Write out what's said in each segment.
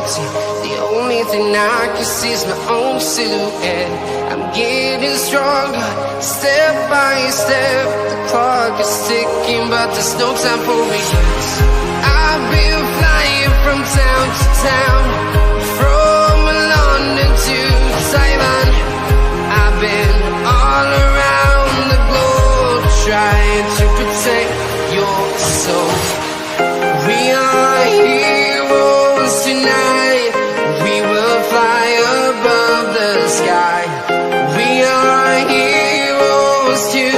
empty. The only thing I can see is my own silhouette. I'm getting stronger, step by step. The clock is ticking, but there's no time for regrets. I've been flying from town to town, from London to Taiwan. I've been all around the globe, trying to protect your soul. We are heroes tonight. We will fly above the sky. We are heroes tonight.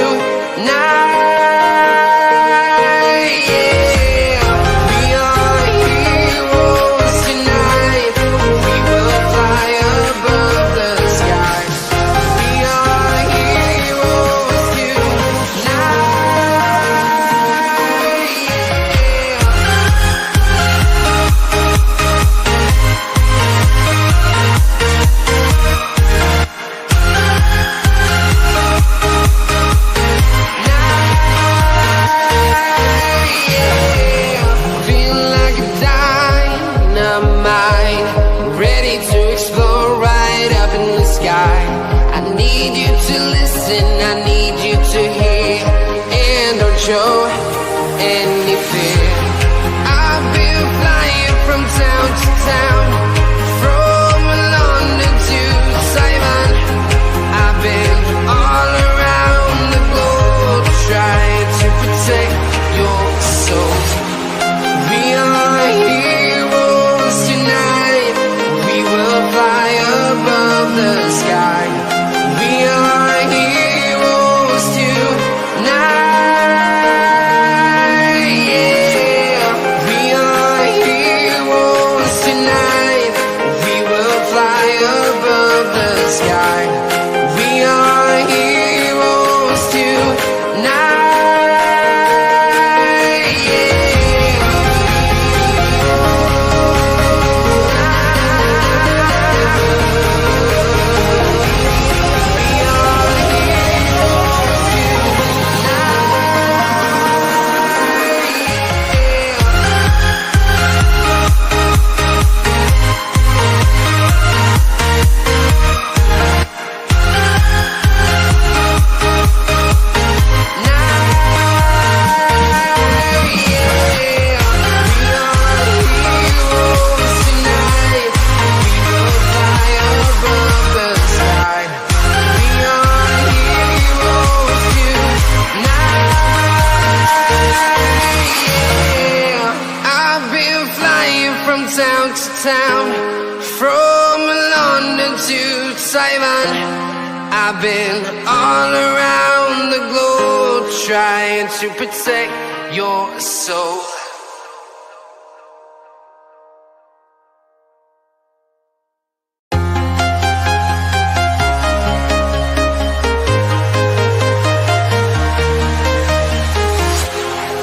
Show any fear. I've been flying from town to town, from London to Taiwan. I've been all around the globe, trying to protect your soul. We are heroes tonight. We will fly above the sky. We are heroes tonight. I've been all around the globe, trying to protect your soul.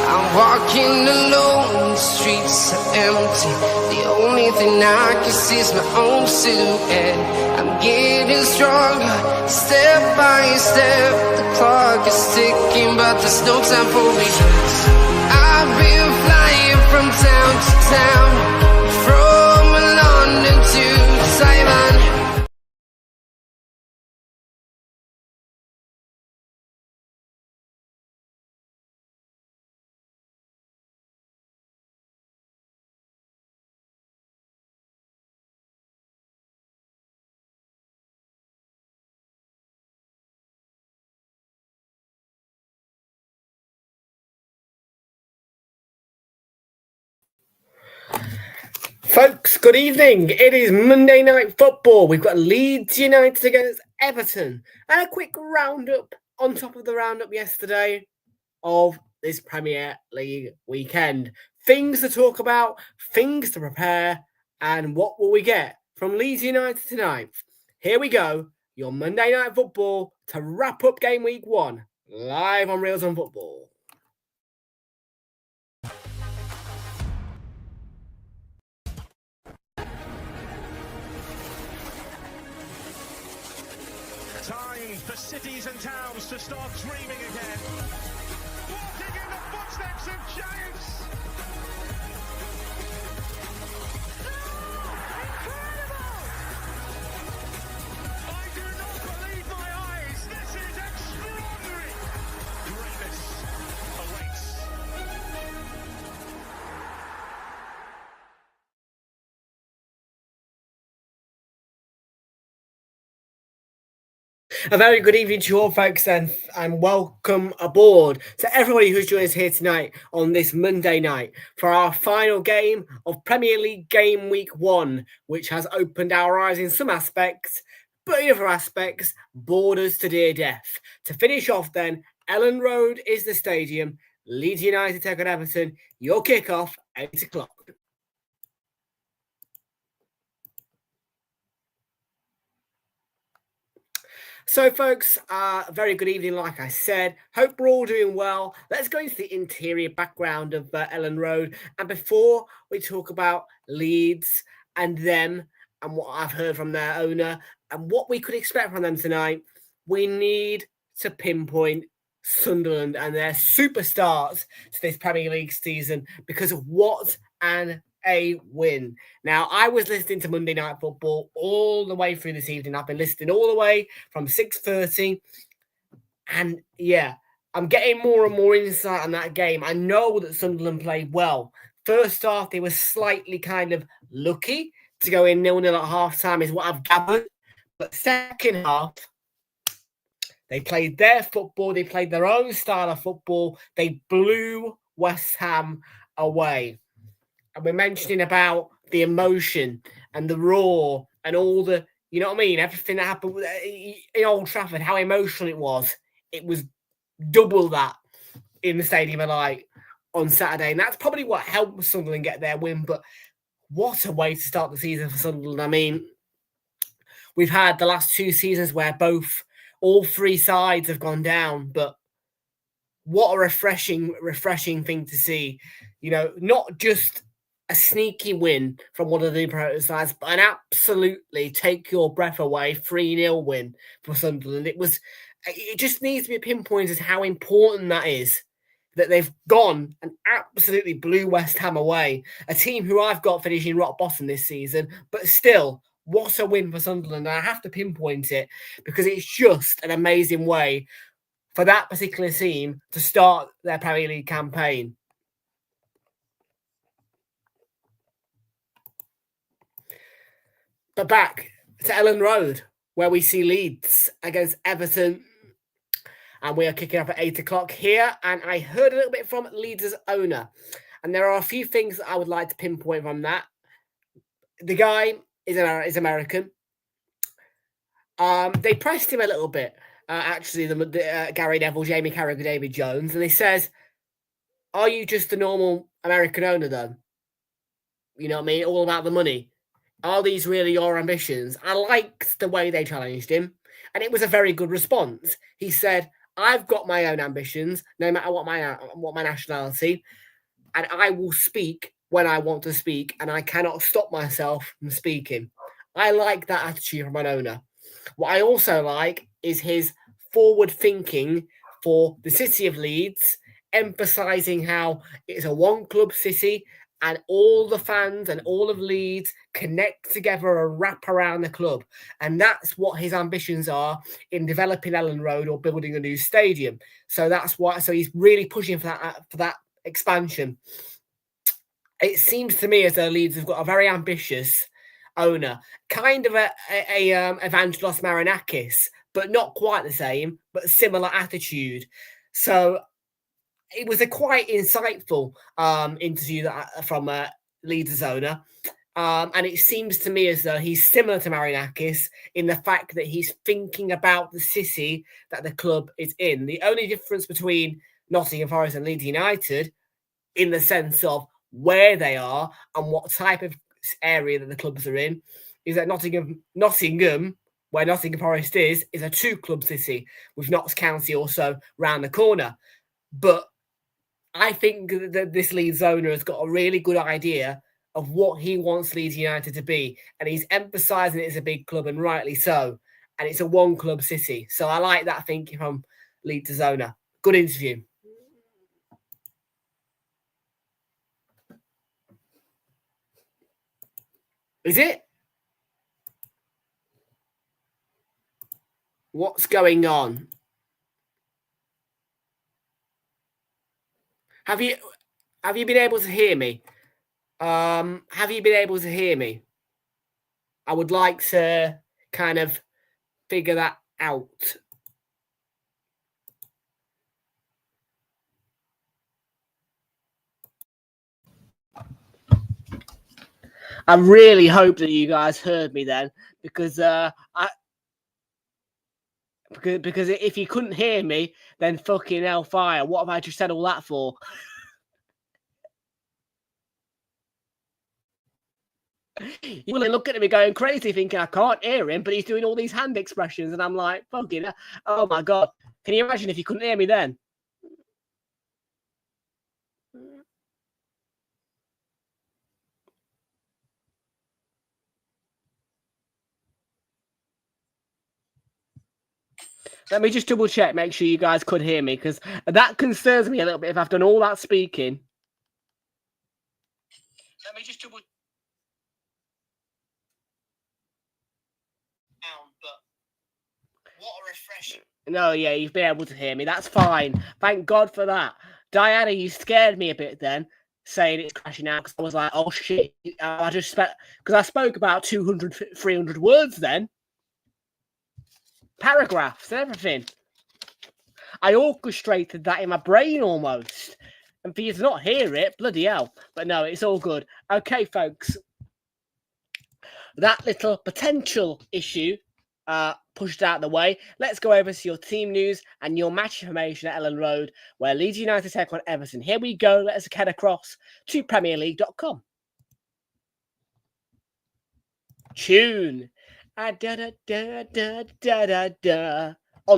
I'm walking alone, the streets are empty. The only thing I can see is my own silhouette. I'm getting stronger, step by step. The clock is ticking, but there's no time for regrets. I've been flying from town to town, from London to Taiwan. Folks, good evening. It is Monday Night Football. We've got Leeds United against Everton and a quick roundup on top of the roundup yesterday of this Premier League weekend. Things to talk about, things to prepare, and what will we get from Leeds United tonight? Here we go, your Monday Night Football to wrap up game week 1, live on Realltom Football. Time for cities and towns to start dreaming again. Walking in the footsteps of giants. A very good evening to you all, folks, and welcome aboard to everybody who's joined us here tonight on this Monday night for our final game of Premier League Game Week 1, which has opened our eyes in some aspects, but in other aspects, bored us to dear death. To finish off then, Ellen Road is the stadium, Leeds United take on Everton, your kickoff, 8 o'clock. So, folks, very good evening, like I said. Hope we're all doing well. Let's go into the interior background of Ellen Road. And before we talk about Leeds and them and what I've heard from their owner and what we could expect from them tonight, we need to pinpoint Sunderland and their superstars to this Premier League season because of what a win. Now, I was listening to Monday Night Football all the way through this evening. I've been listening all the way from 6:30. And yeah, I'm getting more and more insight on that game. I know that Sunderland played well. First half, they were slightly kind of lucky to go in 0-0 at half-time is what I've gathered. But second half, they played their football. They played their own style of football. They blew West Ham away. And we're mentioning about the emotion and the roar and all the, you know what I mean? Everything that happened in Old Trafford, how emotional it was. It was double that in the Stadium of Light on Saturday. And that's probably what helped Sunderland get their win. But what a way to start the season for Sunderland. I mean, we've had the last 2 seasons where all 3 sides have gone down. But what a refreshing thing to see. You know, not just a sneaky win from one of the opponent sides, but an absolutely take your breath away 3-0 win for Sunderland. It just needs to be pinpointed how important that is, that they've gone and absolutely blew West Ham away, a team who I've got finishing rock bottom this season, but still, what a win for Sunderland. And I have to pinpoint it because it's just an amazing way for that particular team to start their Premier League campaign. But back to Ellen Road, where we see Leeds against Everton. And we are kicking off at 8 o'clock here. And I heard a little bit from Leeds' owner. And there are a few things that I would like to pinpoint from that. The guy is American. They pressed him a little bit. Actually, Gary Neville, Jamie Carragher, David Jones. And he says, are you just a normal American owner, though? You know what I mean? All about the money. Are these really your ambitions? I liked the way they challenged him, and it was a very good response. He said, I've got my own ambitions, no matter what my nationality, and I will speak when I want to speak, and I cannot stop myself from speaking. I like that attitude from an owner. What I also like is his forward thinking for the city of Leeds, emphasising how it's a one-club city, and all the fans and all of Leeds connect together and wrap around the club. And that's what his ambitions are in developing Ellen Road or building a new stadium. So that's why. So he's really pushing for that expansion. It seems to me as though Leeds have got a very ambitious owner, kind of a Evangelos Marinakis, but not quite the same, but a similar attitude. So it was a quite insightful interview from Leeds' owner. And it seems to me as though he's similar to Marinakis in the fact that he's thinking about the city that the club is in. The only difference between Nottingham Forest and Leeds United, in the sense of where they are and what type of area that the clubs are in, is that Nottingham, where Nottingham Forest is a 2-club city with Notts County also round the corner. But I think that this Leeds owner has got a really good idea of what he wants Leeds United to be. And he's emphasising it as a big club, and rightly so. And it's a 1-club city. So I like that thinking from Leeds' owner. Good interview. Is it? What's going on? Have you been able to hear me? Have you been able to hear me? I would like to kind of figure that out. I really hope that you guys heard me then, because because if you couldn't hear me, then fucking hellfire. What have I just said all that for? You will look at me going crazy, thinking I can't hear him, but he's doing all these hand expressions, and I'm like, fucking, oh my god! Can you imagine if you couldn't hear me then? Let me just double check, make sure you guys could hear me, because that concerns me a little bit if I've done all that speaking. Let me just double. But what a refreshing. No, yeah, you've been able to hear me. That's fine. Thank God for that. Diana, you scared me a bit then, saying it's crashing out, because I was like, oh shit. I just because I spoke about 200, 300 words then. Paragraphs and everything. I orchestrated that in my brain almost. And for you to not hear it, bloody hell. But no, it's all good. Okay, folks. That little potential issue pushed out of the way. Let's go over to your team news and your match information at Ellen Road, where Leeds United take on Everton. Here we go. Let's head across to PremierLeague.com. Tune. On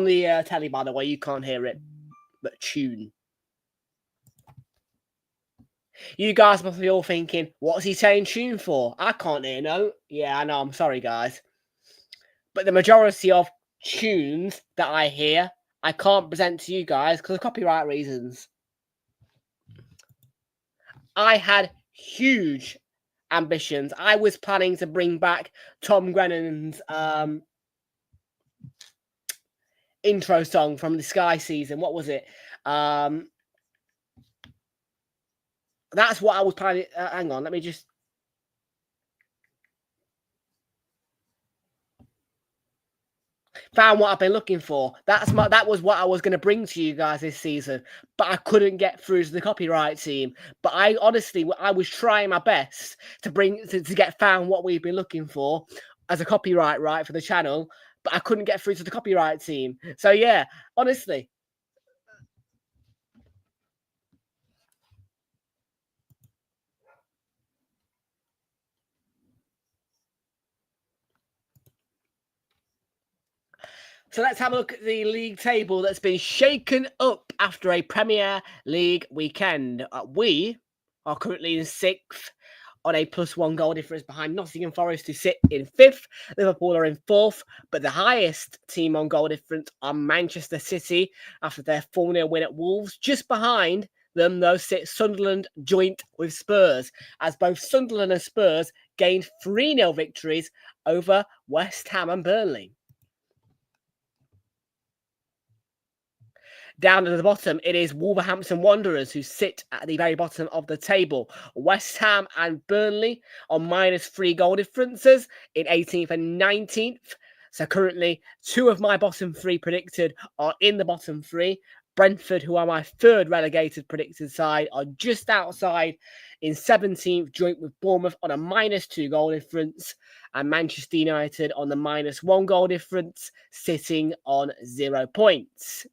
the telly, by the way, you can't hear it, but tune. You guys must be all thinking, what's he saying tune for? I can't hear no. Yeah, I know, I'm sorry, guys. But the majority of tunes that I hear, I can't present to you guys because of copyright reasons. I had huge ambitions. I was planning to bring back Tom Grennan's intro song from the Sky season. What was it? That's what I was planning. Hang on, let me just. Found what I've been looking for. That was what I was going to bring to you guys this season, but I couldn't get through to the copyright team. But I was trying my best to get found what we've been looking for as a copyright right for the channel, but I couldn't get through to the copyright team. So yeah, honestly. So let's have a look at the league table that's been shaken up after a Premier League weekend. We are currently in 6th on a +1 goal difference behind Nottingham Forest, who sit in 5th. Liverpool are in 4th, but the highest team on goal difference are Manchester City after their 4-0 win at Wolves. Just behind them, though, sit Sunderland joint with Spurs, as both Sunderland and Spurs gained 3-0 victories over West Ham and Burnley. Down at the bottom, it is Wolverhampton Wanderers who sit at the very bottom of the table. West Ham and Burnley on -3 goal differences in 18th and 19th. So currently, 2 of my bottom 3 predicted are in the bottom 3. Brentford, who are my 3rd relegated predicted side, are just outside in 17th, joint with Bournemouth on a -2 goal difference. And Manchester United on the -1 goal difference, sitting on 0 points.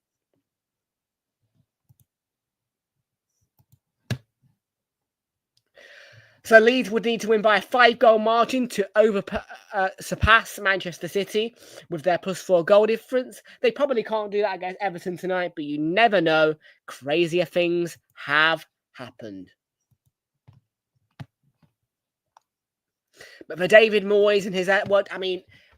So Leeds would need to win by a 5-goal margin to surpass Manchester City with their +4 goal difference. They probably can't do that against Everton tonight, but you never know. Crazier things have happened. But for David Moyes and his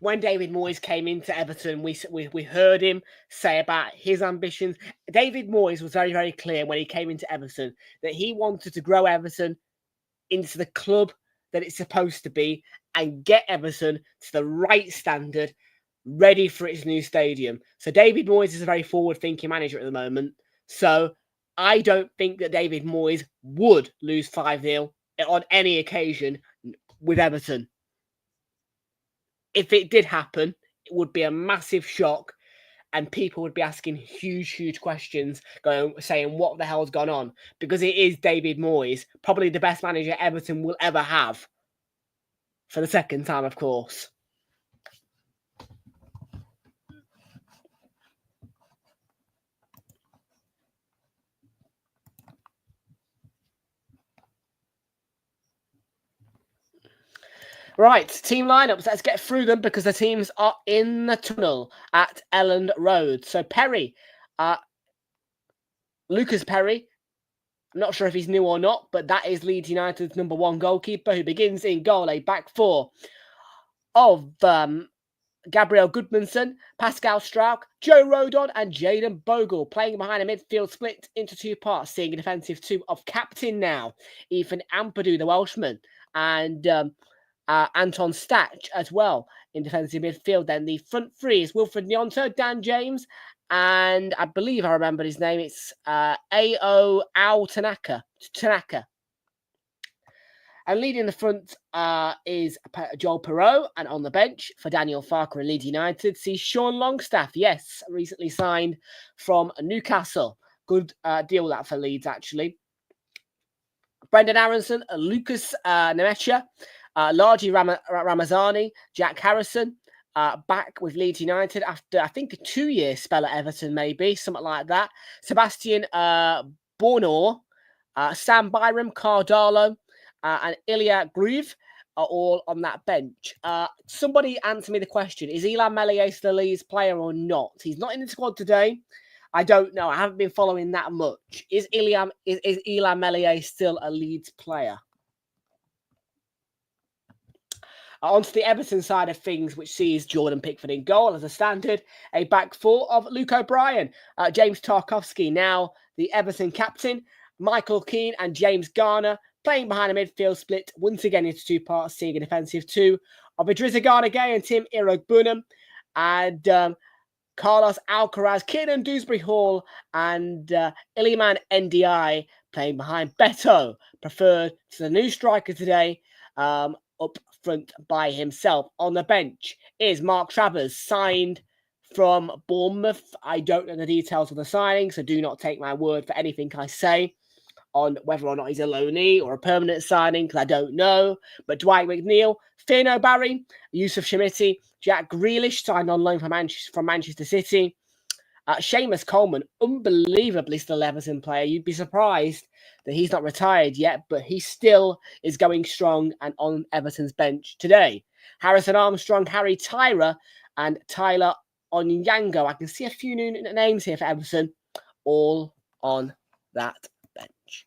when David Moyes came into Everton, we heard him say about his ambitions. David Moyes was very, very clear when he came into Everton that he wanted to grow Everton into the club that it's supposed to be and get Everton to the right standard, ready for its new stadium. So David Moyes is a very forward-thinking manager at the moment. So I don't think that David Moyes would lose 5-0 on any occasion with Everton. If it did happen, it would be a massive shock and people would be asking huge questions, saying what the hell's gone on, because it is David Moyes, probably the best manager Everton will ever have, for the second time, of course. Right, team lineups. Let's get through them because the teams are in the tunnel at Elland Road. So Perry, Lucas Perry, I'm not sure if he's new or not, but that is Leeds United's number 1 goalkeeper, who begins in goal, a back four of Gabriel Goodmanson, Pascal Struijk, Joe Rodon and Jayden Bogle, playing behind a midfield split into 2 parts, seeing a defensive 2 of captain now, Ethan Ampadu, the Welshman, and Anton Stach as well in defensive midfield. Then the front 3 is Wilfred Nyonto, Dan James, and I believe I remembered his name. It's Ao Tanaka. And leading the front is Joel Perreault, and on the bench for Daniel Farker and Leeds United, see Sean Longstaff, yes, recently signed from Newcastle. Good deal that for Leeds, actually. Brendan Aronson, Lucas Nemecha, Largi Ramazani, Jack Harrison, back with Leeds United after, I think, a 2-year spell at Everton, maybe, something like that. Sebastian Bornor, Sam Byram, Cardalo, and Ilya Gruev are all on that bench. Somebody answer me the question, is Illan Meslier still a Leeds player or not? He's not in the squad today. I don't know. I haven't been following that much. Is Illan Meslier still a Leeds player? Onto the Everton side of things, which sees Jordan Pickford in goal as a standard. A back 4 of Luke O'Brien, James Tarkowski, now the Everton captain, Michael Keane and James Garner, playing behind a midfield split, once again into 2 parts, seeing a defensive 2 of Idrissa Gana Gueye and Tim Iroegbunam, and Carlos Alcaraz, Kieran Dewsbury Hall, and Iliman Ndiaye playing behind Beto, preferred to the new striker today, up front by himself. On the bench is Mark Travers, signed from Bournemouth. I don't know the details of the signing, so do not take my word for anything I say on whether or not he's a loanee or a permanent signing, because I don't know. But Dwight McNeil, Finn Barry, Yusuf Shamiti, Jack Grealish, signed on loan from Manchester City. Seamus Coleman, unbelievably still Everton player. You'd be surprised that he's not retired yet, but he still is going strong and on Everton's bench today. Harrison Armstrong, Harry Tyra, and Tyler Onyango. I can see a few new names here for Everton, all on that bench.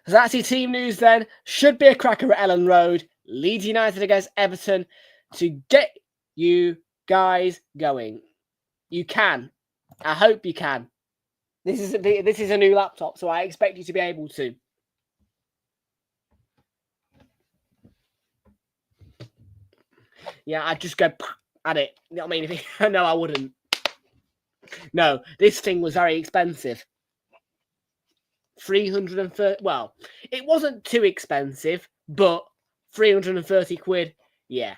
So that's your team news then. Should be a cracker at Elland Road. Leeds United against Everton to get you guys going. You can. I hope you can. This is a new laptop, so I expect you to be able to. Yeah, I'd just go at it. You know what I mean? No, I wouldn't. No, this thing was very expensive. 330. Well, it wasn't too expensive, but 330 quid. Yeah.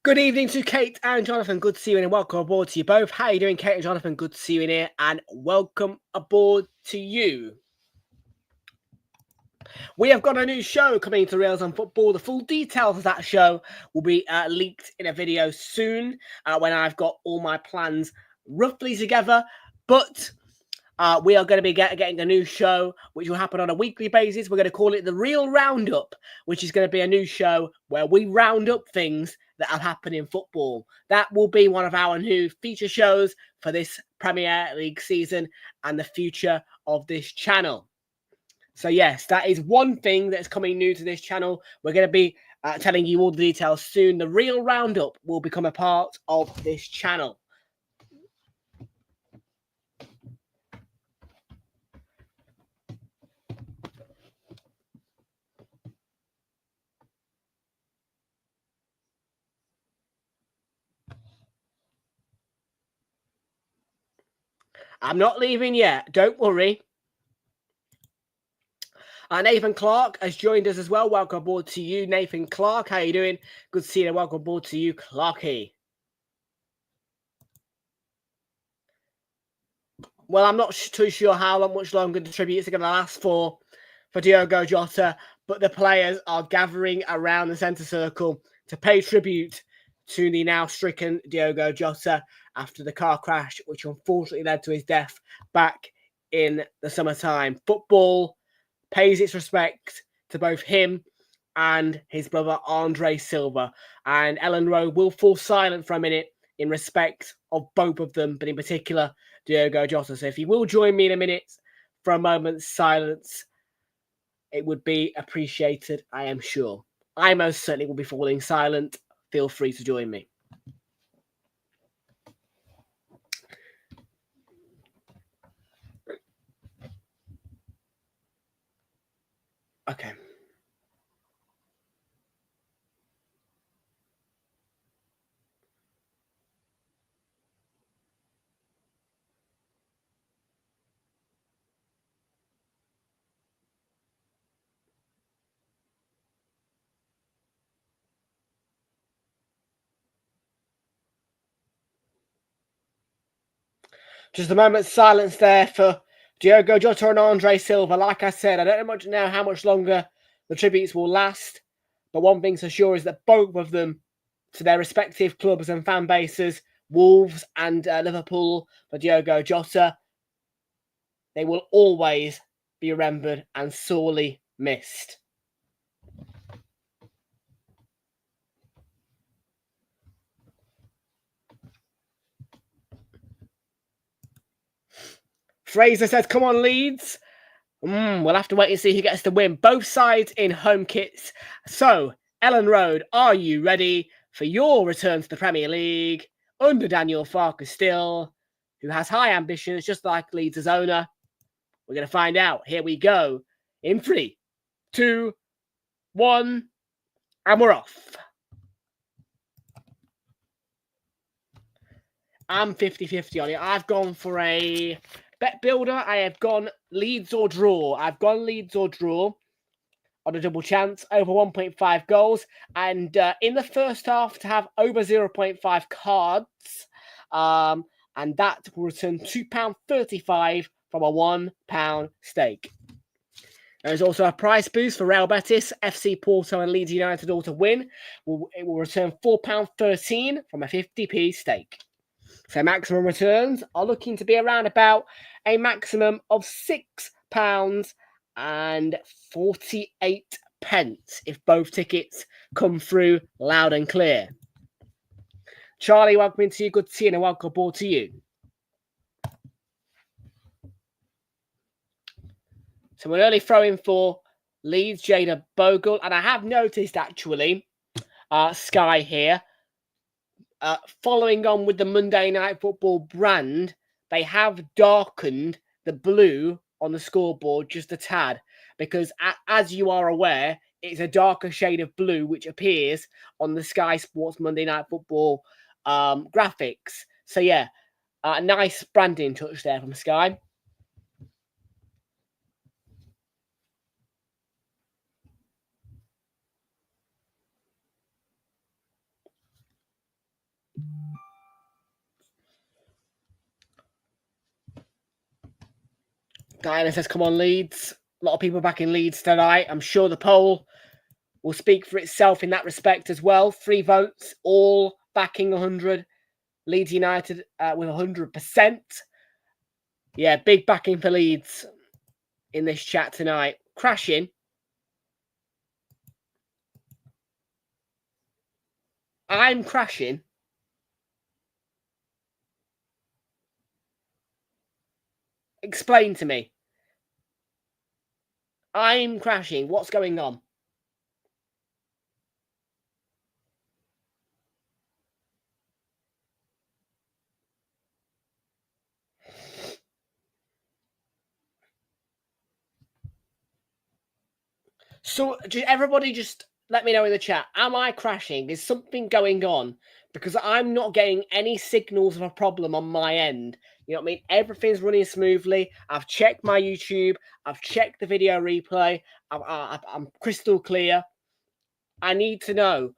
Good evening to Kate and Jonathan. Good to see you in and welcome aboard to you both. How are you doing, Kate and Jonathan? Good to see you in here and welcome aboard to you. We have got a new show coming to Realltom Football. The full details of that show will be leaked in a video soon when I've got all my plans roughly together. But we are going to be getting a new show, which will happen on a weekly basis. We're going to call it the Real Roundup, which is going to be a new show where we round up things that have happened in football. That will be one of our new feature shows for this Premier League season and the future of this channel. So yes, that is one thing that's coming new to this channel. We're going to be telling you all the details soon. The Real Roundup will become a part of this channel. I'm not leaving yet. Don't worry. Nathan Clark has joined us as well. Welcome aboard to you, Nathan Clark. How you doing? Good to see you. Welcome aboard to you, Clarky. Well, I'm not too sure how much longer the tributes are going to last for Diogo Jota, but the players are gathering around the centre circle to pay tribute to the now stricken Diogo Jota after the car crash, which unfortunately led to his death back in the summertime. Football pays its respect to both him and his brother Andre Silva. And Ellen Rowe will fall silent for a minute in respect of both of them, but in particular, Diogo Jota. So if you will join me in a minute for a moment's silence, it would be appreciated, I am sure. I most certainly will be falling silent. Feel free to join me. Okay. Just a moment's silence there for Diogo Jota and Andre Silva. Like I said, I don't know how much longer the tributes will last, but one thing's for sure is that both of them, to their respective clubs and fan bases, Wolves and Liverpool, for Diogo Jota, they will always be remembered and sorely missed. Fraser says, come on, Leeds. We'll have to wait and see who gets the win. Both sides in home kits. So, Ellen Road, are you ready for your return to the Premier League under Daniel Farker still, who has high ambitions, just like Leeds' owner? We're going to find out. Here we go. In 3, 2, 1, and we're off. I'm 50-50 on it. I've gone for a bet builder. I have gone Leeds or draw. I've gone Leeds or draw on a double chance, over 1.5 goals. And in the first half, to have over 0.5 cards. And that will return £2.35 from a £1 stake. There's also a price boost for Real Betis, FC Porto and Leeds United all to win. It will return £4.13 from a 50p stake. So maximum returns are looking to be around about a maximum of £6.48 if both tickets come through loud and clear. Charlie, welcome to you. Good to see you and welcome aboard to you. So an early throw-in for Leeds, Jada Bogle. And I have noticed, actually, Sky here, following on with the Monday Night Football brand, they have darkened the blue on the scoreboard just a tad. Because as you are aware, it's a darker shade of blue which appears on the Sky Sports Monday Night Football graphics. So yeah, a nice branding touch there from Sky. Diana says, come on, Leeds. A lot of people back in Leeds tonight. I'm sure the poll will speak for itself in that respect as well. 3 votes, all backing 100. Leeds United with 100%. Yeah, big backing for Leeds in this chat tonight. Crashing. I'm crashing. Explain to me. I'm crashing. What's going on? So, everybody just let me know in the chat. Am I crashing? Is something going on? Because I'm not getting any signals of a problem on my end. You know what I mean? Everything's running smoothly. I've checked my YouTube. I've checked the video replay. I'm crystal clear. I need to know,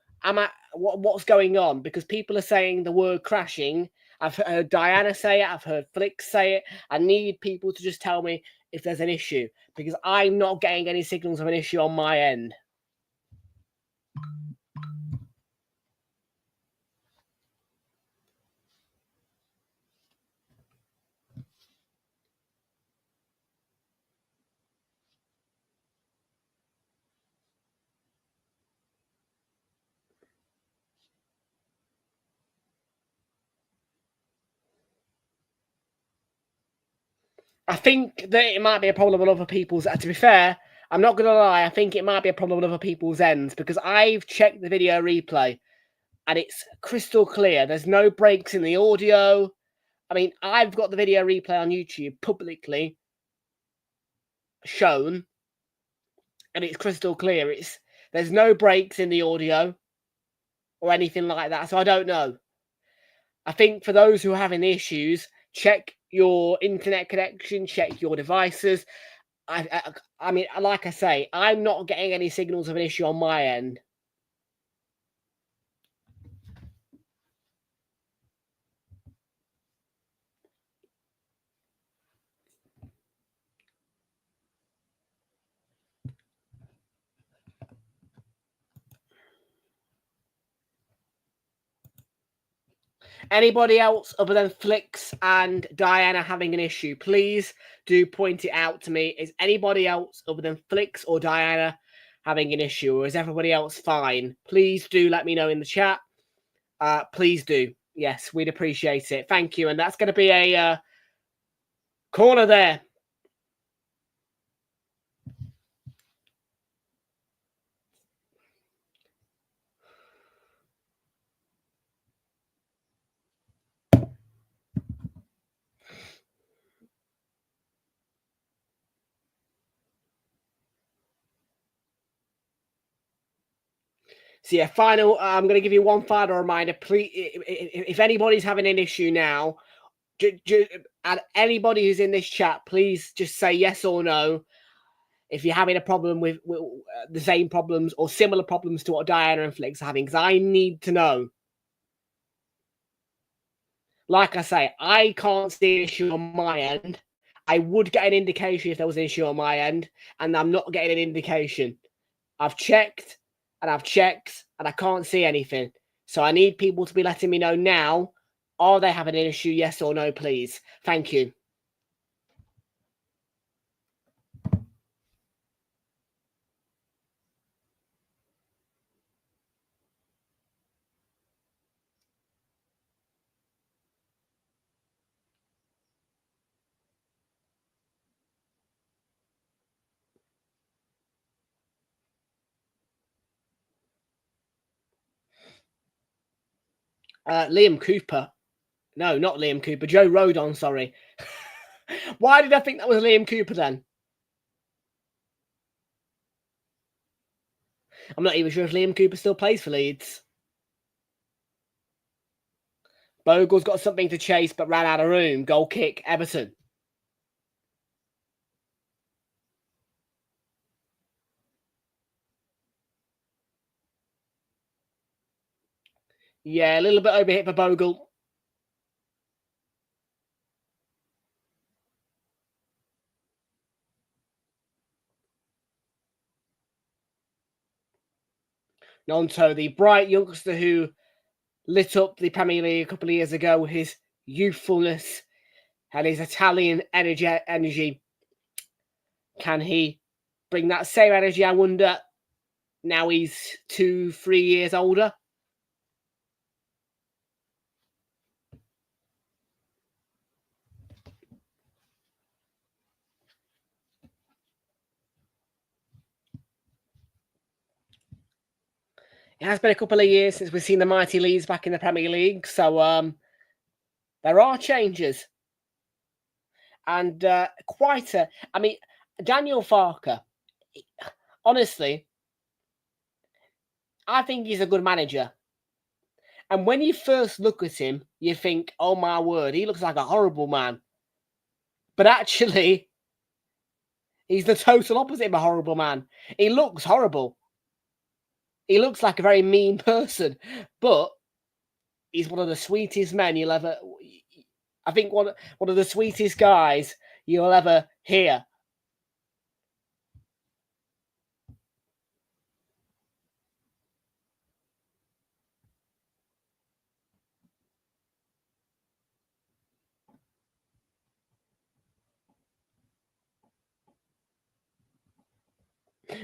what's going on? Because people are saying the word crashing. I've heard Diana say it. I've heard Flicks say it. I need people to just tell me if there's an issue, because I'm not getting any signals of an issue on my end. I think that it might be a problem on other people's. To be fair, I'm not going to lie. I think it might be a problem on other people's ends, because I've checked the video replay and it's crystal clear. There's no breaks in the audio. I mean, I've got the video replay on YouTube publicly shown, and it's crystal clear. There's no breaks in the audio or anything like that. So I don't know. I think for those who are having the issues, check your internet connection, check your devices. I mean, like I say, I'm not getting any signals of an issue on my end. Anybody else other than Flicks and Diana having an issue, please do point it out to me. Is anybody else other than Flicks or Diana having an issue, or is everybody else fine? Please do let me know in the chat. Please do. Yes, we'd appreciate it. Thank you. And that's going to be a corner there. So yeah, I'm going to give you one final reminder. Please, if anybody's having an issue now, and anybody who's in this chat, please just say yes or no if you're having a problem with the same problems or similar problems to what Diana and Flicks are having, because I need to know. Like I say, I can't see an issue on my end. I would get an indication if there was an issue on my end, and I'm not getting an indication. I've checked, and I can't see anything. So I need people to be letting me know now. Are they having an issue? Yes or no, please. Thank you. Liam Cooper. No, not Liam Cooper. Joe Rodon, sorry. Why did I think that was Liam Cooper then? I'm not even sure if Liam Cooper still plays for Leeds. Bogle's got something to chase but ran out of room. Goal kick, Everton. Yeah, a little bit overhit for Bogle. Nonto, the bright youngster who lit up the Premier League a couple of years ago with his youthfulness and his Italian energy. Can he bring that same energy, I wonder, now he's 2-3 years older? It has been a couple of years since we've seen the mighty Leeds back in the Premier League, so there are changes. And I mean, Daniel Farke, honestly, I think he's a good manager. And when you first look at him, you think, oh my word, he looks like a horrible man. But actually, he's the total opposite of a horrible man. He looks horrible. He looks like a very mean person, but he's one of the sweetest men you'll ever... I think one of the sweetest guys you'll ever hear.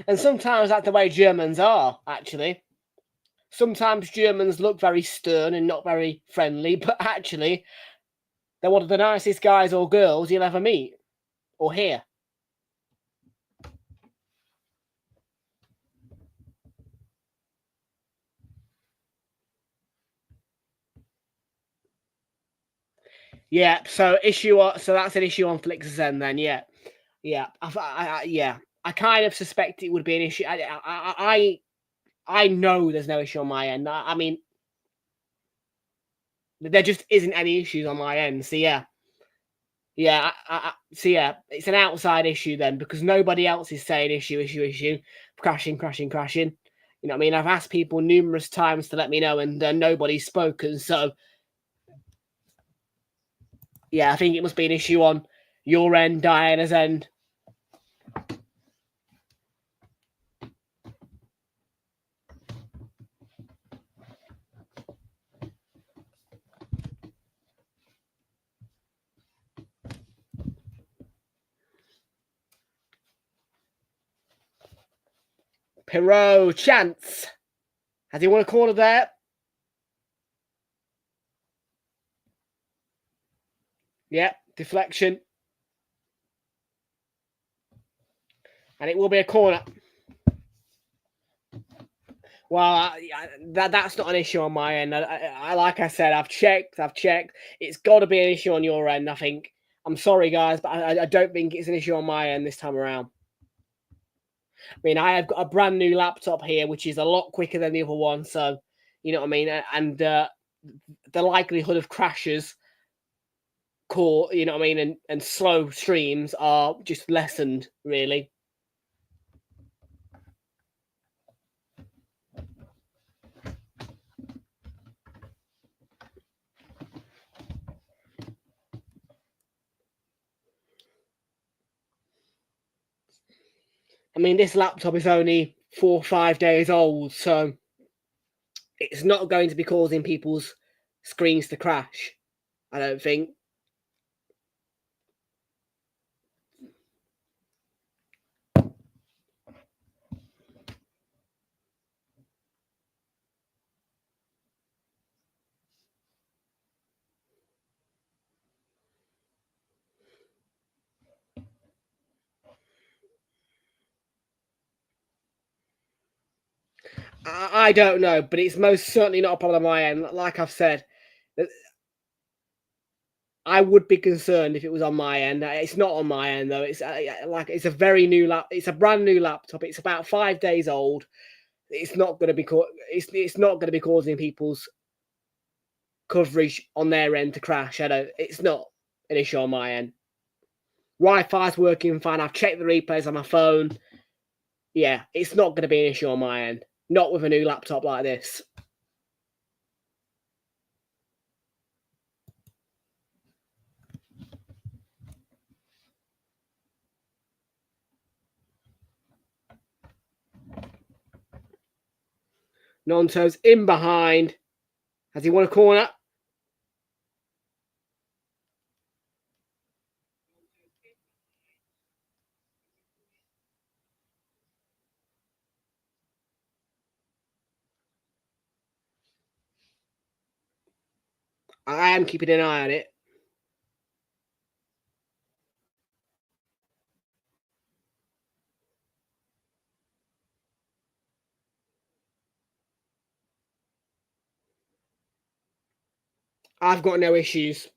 And sometimes that's the way Germans are, actually. Sometimes Germans look very stern and not very friendly, but actually, they're one of the nicest guys or girls you'll ever meet or hear. Yeah, so that's an issue on Flixzen then, yeah. I kind of suspect it would be an issue. I know there's no issue on my end. I mean, there just isn't any issues on my end. So yeah, it's an outside issue then because nobody else is saying issue, crashing. You know what I mean? I've asked people numerous times to let me know, and nobody's spoken. So yeah, I think it must be an issue on your end, Diana's end. Perot, chance. Has he won a corner there? Yeah, deflection. And it will be a corner. Well, that's not an issue on my end. Like I said, I've checked. It's got to be an issue on your end, I think. I'm sorry, guys, but I don't think it's an issue on my end this time around. I mean, I have got a brand new laptop here, which is a lot quicker than the other one. So, you know what I mean? And the likelihood of crashes, you know what I mean, and slow streams are just lessened, really. I mean, this laptop is only 4 or 5 days old, so it's not going to be causing people's screens to crash, I don't think. I don't know, but it's most certainly not a problem on my end. Like I've said, I would be concerned if it was on my end. It's not on my end though. It's it's a very new It's a brand new laptop. It's about 5 days old. It's not going to be it's not going to be causing people's coverage on their end to crash. It's not an issue on my end. Wi-Fi's working fine. I've checked the replays on my phone. Yeah, it's not going to be an issue on my end. Not with a new laptop like this. Nonto's in behind. Has he won a corner? I am keeping an eye on it. I've got no issues.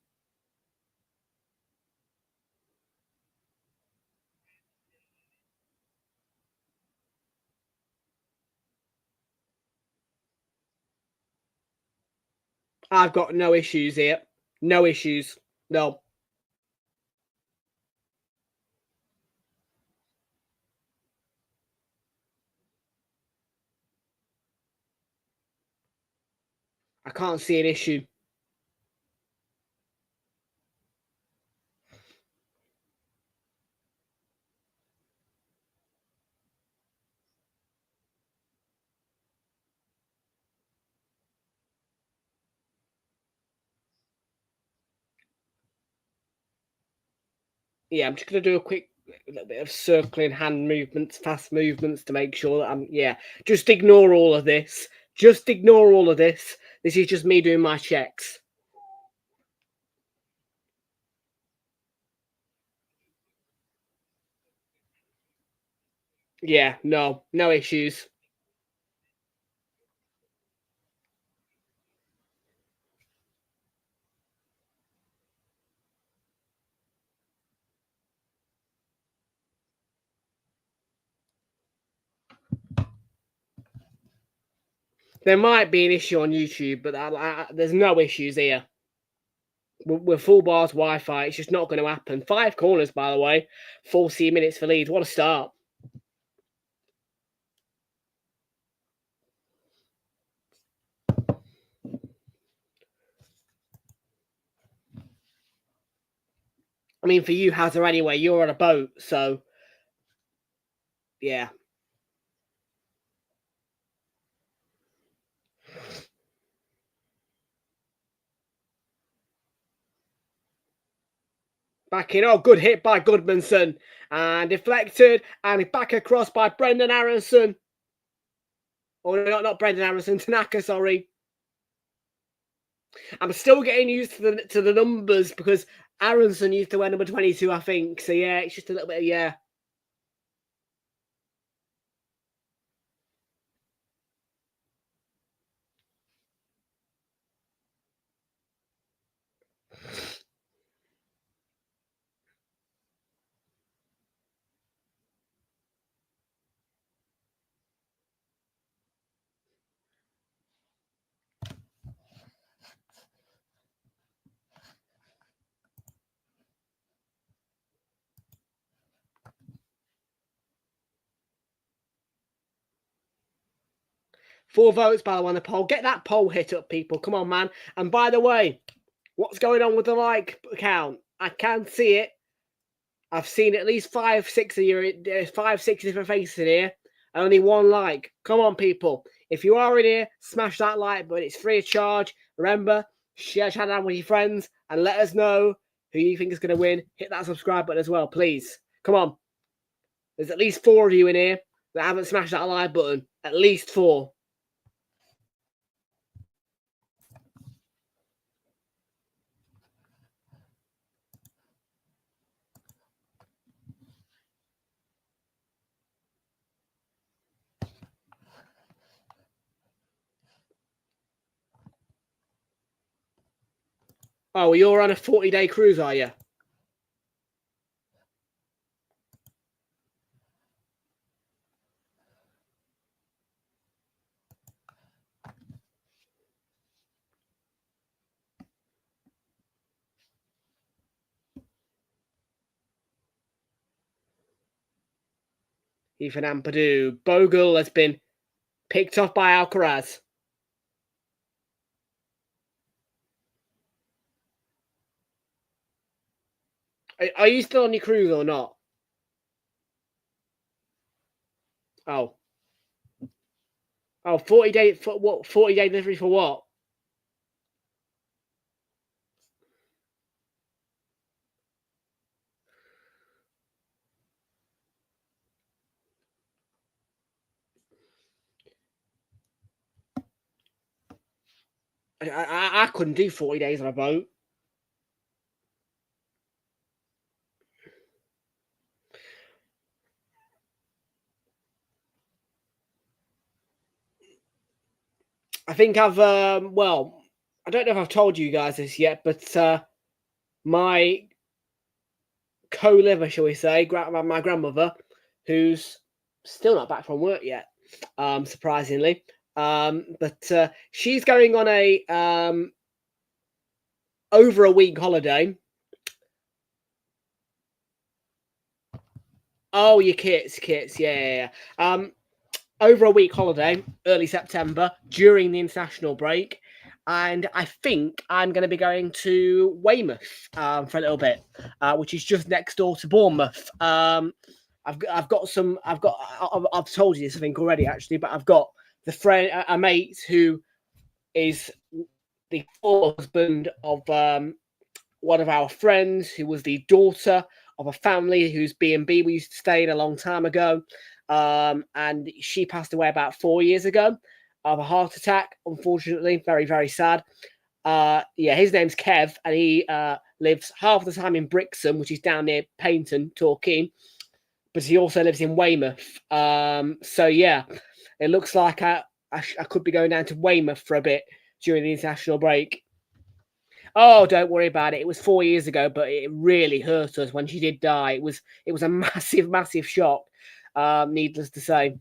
I've got no issues here. No issues. No. I can't see an issue. Yeah, I'm just going to do a little bit of circling hand movements, fast movements to make sure that just ignore all of this. Just ignore all of this. This is just me doing my checks. Yeah, no issues. There might be an issue on YouTube, but there's no issues here. We're full bars Wi-Fi. It's just not going to happen. 5 corners, by the way. 40 minutes for Leeds. What a start. I mean, for you, Hazard, anyway, you're on a boat, so yeah. Back in. Oh, good hit by Goodmanson. And deflected. And back across by Brendan Aronson. Oh, not Brendan Aronson. Tanaka, sorry. I'm still getting used to the numbers because Aronson used to wear number 22, I think. So, yeah, it's just a little bit of, yeah. Four votes, by the way, on the poll. Get that poll hit up, people. Come on, man. And by the way, what's going on with the like count? I can see it. I've seen at least 5, 6 of you, 5, 6 different faces in here. Only one like. Come on, people. If you are in here, smash that like button. It's free of charge. Remember, share chat out with your friends and let us know who you think is going to win. Hit that subscribe button as well, please. Come on. There's at least 4 of you in here that haven't smashed that like button. At least 4. Oh, well, you're on a 40-day cruise, are you? Ethan Ampadu. Bogle has been picked off by Alcaraz. Are you still on your cruise or not? Oh. Oh, 40-day for what? 40-day delivery for what? I couldn't do 40 days on a boat. I think I've, well, I don't know if I've told you guys this yet, but my co-liver, shall we say, my grandmother, who's still not back from work yet, surprisingly, but she's going on a over a week holiday. Oh, your kits, yeah. Over a week holiday, early September, during the international break. And I think I'm going to be going to Weymouth for a little bit, which is just next door to Bournemouth. I've told you this, I think, already, actually, but I've got a mate who is the husband of one of our friends, who was the daughter of a family whose B&B we used to stay in a long time ago. And she passed away about 4 years ago of a heart attack, unfortunately. Very, very sad. His name's Kev, and he lives half the time in Brixham, which is down near Paignton, Torquay, but he also lives in Weymouth. It looks like I could be going down to Weymouth for a bit during the international break. Oh, don't worry about it. It was 4 years ago, but it really hurt us when she did die. It was a massive, massive shock, needless to say.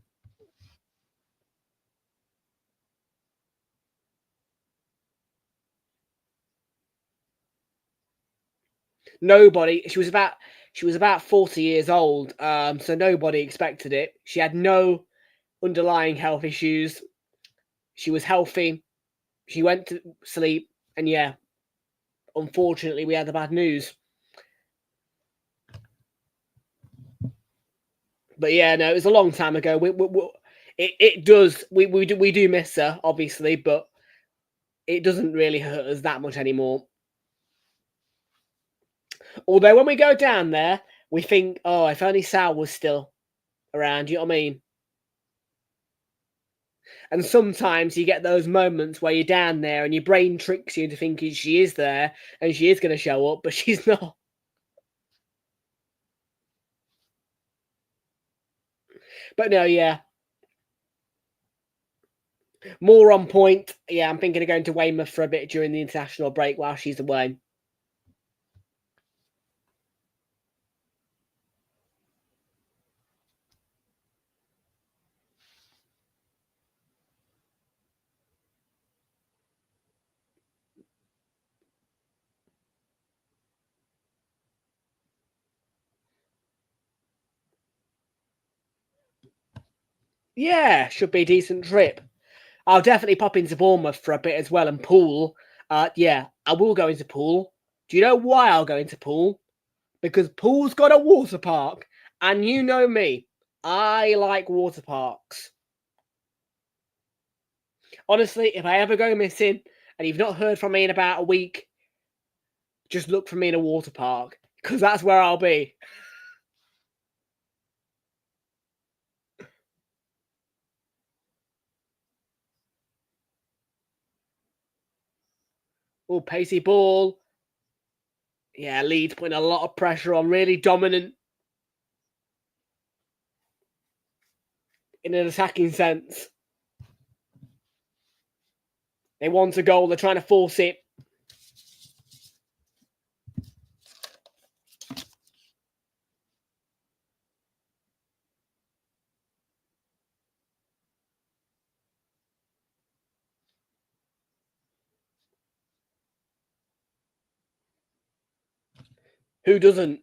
Nobody. She was about 40 years old, so nobody expected it. She had no underlying health issues. She was healthy. She went to sleep, and unfortunately, we had the bad news. But it was a long time ago. We do miss her, obviously, but it doesn't really hurt us that much anymore. Although when we go down there, we think, oh, if only Sal was still around, you know what I mean? And sometimes you get those moments where you're down there and your brain tricks you into thinking she is there and she is going to show up, but she's not. But no, more on point. Yeah, I'm thinking of going to Weymouth for a bit during the international break while she's away. Yeah, should be a decent trip. I'll definitely pop into Bournemouth for a bit as well, and Poole. I will go into Poole. Do you know why I'll go into Poole? Because Poole's got a water park, and you know me, I like water parks. Honestly, if I ever go missing and you've not heard from me in about a week, just look for me in a water park, because that's where I'll be. Oh, pacey ball. Yeah, Leeds putting a lot of pressure on, really dominant in an attacking sense. They want a goal, they're trying to force it. Who doesn't?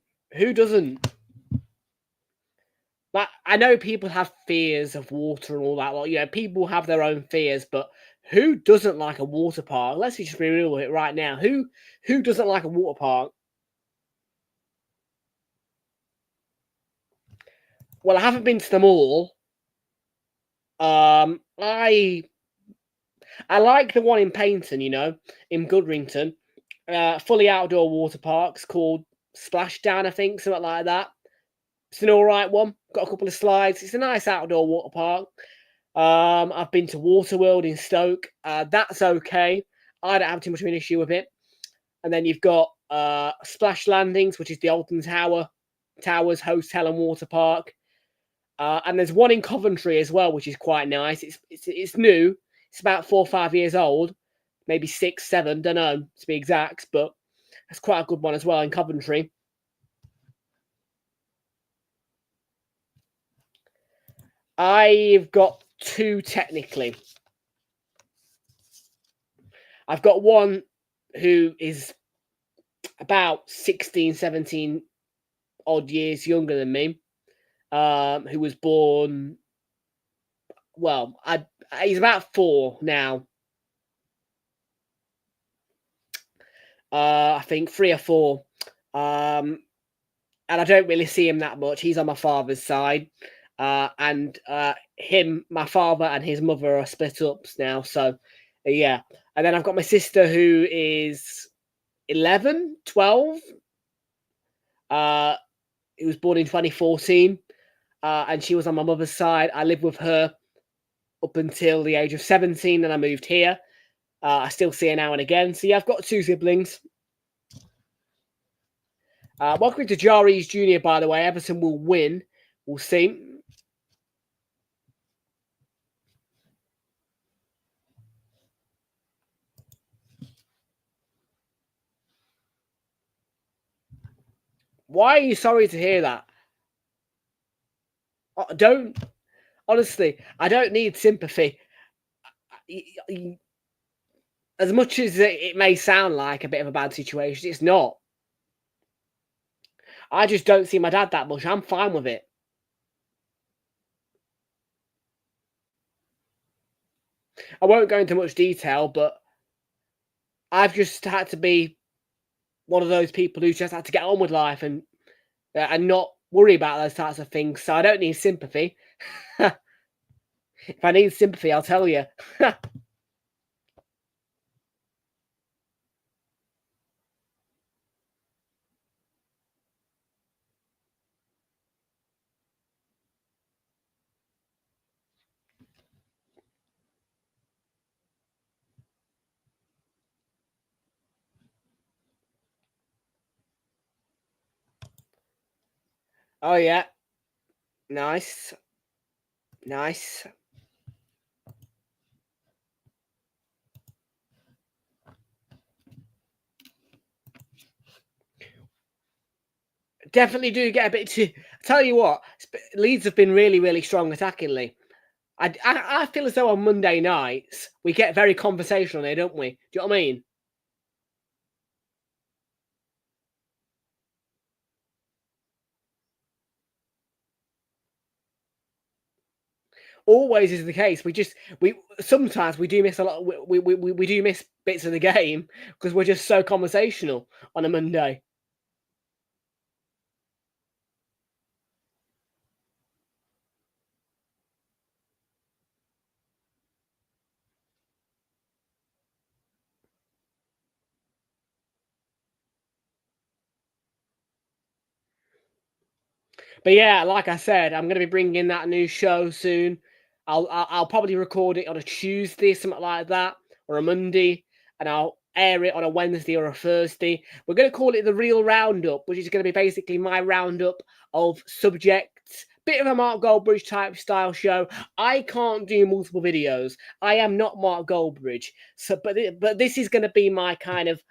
Like, I know people have fears of water and all that. Like, people have their own fears, but who doesn't like a water park? Let's just be real with it right now. Who doesn't like a water park? Well, I haven't been to them all. I like the one in Paignton, in Goodrington. Fully outdoor water parks called Splashdown, I think, something like that. It's an all right one. Got a couple of slides. It's a nice outdoor water park. I've been to Waterworld in Stoke. That's okay. I don't have too much of an issue with it. And then you've got Splash Landings, which is the Alton Towers Hotel and Water Park. And there's one in Coventry as well, which is quite nice. It's new. It's about 4 or 5 years old, maybe 6, 7. Don't know to be exact, but it's quite a good one as well in Coventry. I've got 2 technically. I've got one who is about 16, 17 odd years younger than me, who was born, well, he's about 4 now. I think 3 or 4. And I don't really see him that much. He's on my father's side. And my father and his mother are split up now. So, yeah. And then I've got my sister who is 11, 12. Who was born in 2014. And she was on my mother's side. I lived with her up until the age of 17, and I moved here. I still see her now and again. So, yeah, I've got 2 siblings. Welcome to Jaris Jr., by the way. Everton will win. We'll see. Why are you sorry to hear that? Honestly, I don't need sympathy. As much as it may sound like a bit of a bad situation, it's not. I just don't see my dad that much. I'm fine with it. I won't go into much detail, but I've just had to be one of those people who just had to get on with life and not worry about those types of things. So I don't need sympathy. If I need sympathy, I'll tell you. Oh, yeah. Nice. Nice. Definitely do get a bit too... Tell you what, Leeds have been really, really strong attackingly. I feel as though on Monday nights, we get very conversational there, don't we? Do you know what I mean? Always is the case. Sometimes we do miss a lot. We do miss bits of the game because we're just so conversational on a Monday. But yeah, like I said, I'm going to be bringing in that new show soon. I'll probably record it on a Tuesday, something like that, or a Monday, and I'll air it on a Wednesday or a Thursday. We're going to call it the Real Roundup, which is going to be basically my roundup of subjects. Bit of a Mark Goldbridge type style show. I can't do multiple videos. I am not Mark Goldbridge. So, but this is going to be my kind of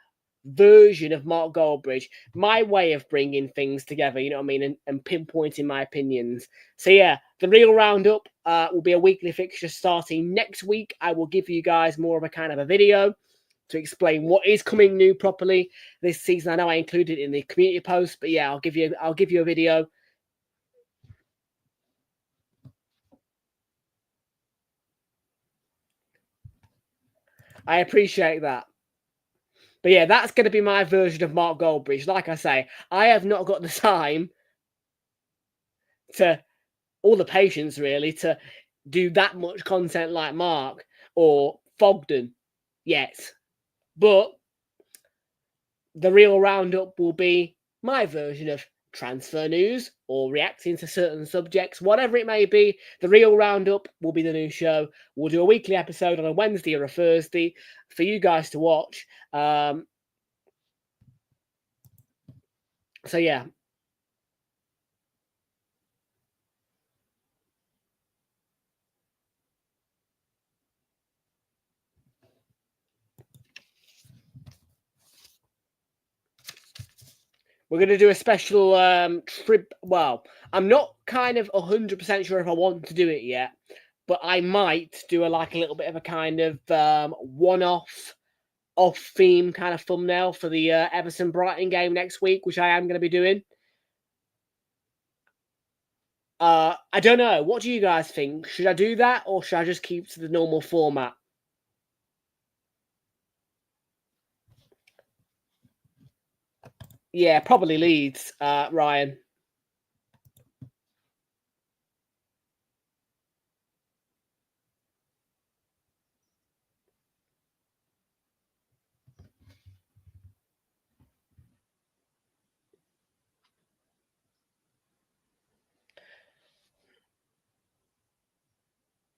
version of Mark Goldbridge, my way of bringing things together, you know what I mean, and pinpointing my opinions. So yeah, the Real Roundup will be a weekly fixture starting next week. I will give you guys more of a kind of a video to explain what is coming new properly this season. I know I included it in the community post, but yeah, I'll give you a video. I appreciate that. But yeah, that's going to be my version of Mark Goldbridge. Like I say, I have not got the time or the patience really to do that much content like Mark or Fogden yet. But the Real Roundup will be my version of transfer news or reacting to certain subjects, whatever it may be. The Real Roundup will be the new show. We'll do a weekly episode on a Wednesday or a Thursday for you guys to watch. So yeah. We're going to do a special trip. Well, I'm not kind of 100% sure if I want to do it yet, but I might do a little bit of a kind of one-off off-theme kind of thumbnail for the Everton Brighton game next week, which I am going to be doing. I don't know. What do you guys think? Should I do that, or should I just keep to the normal format? Yeah, probably Leeds, Ryan.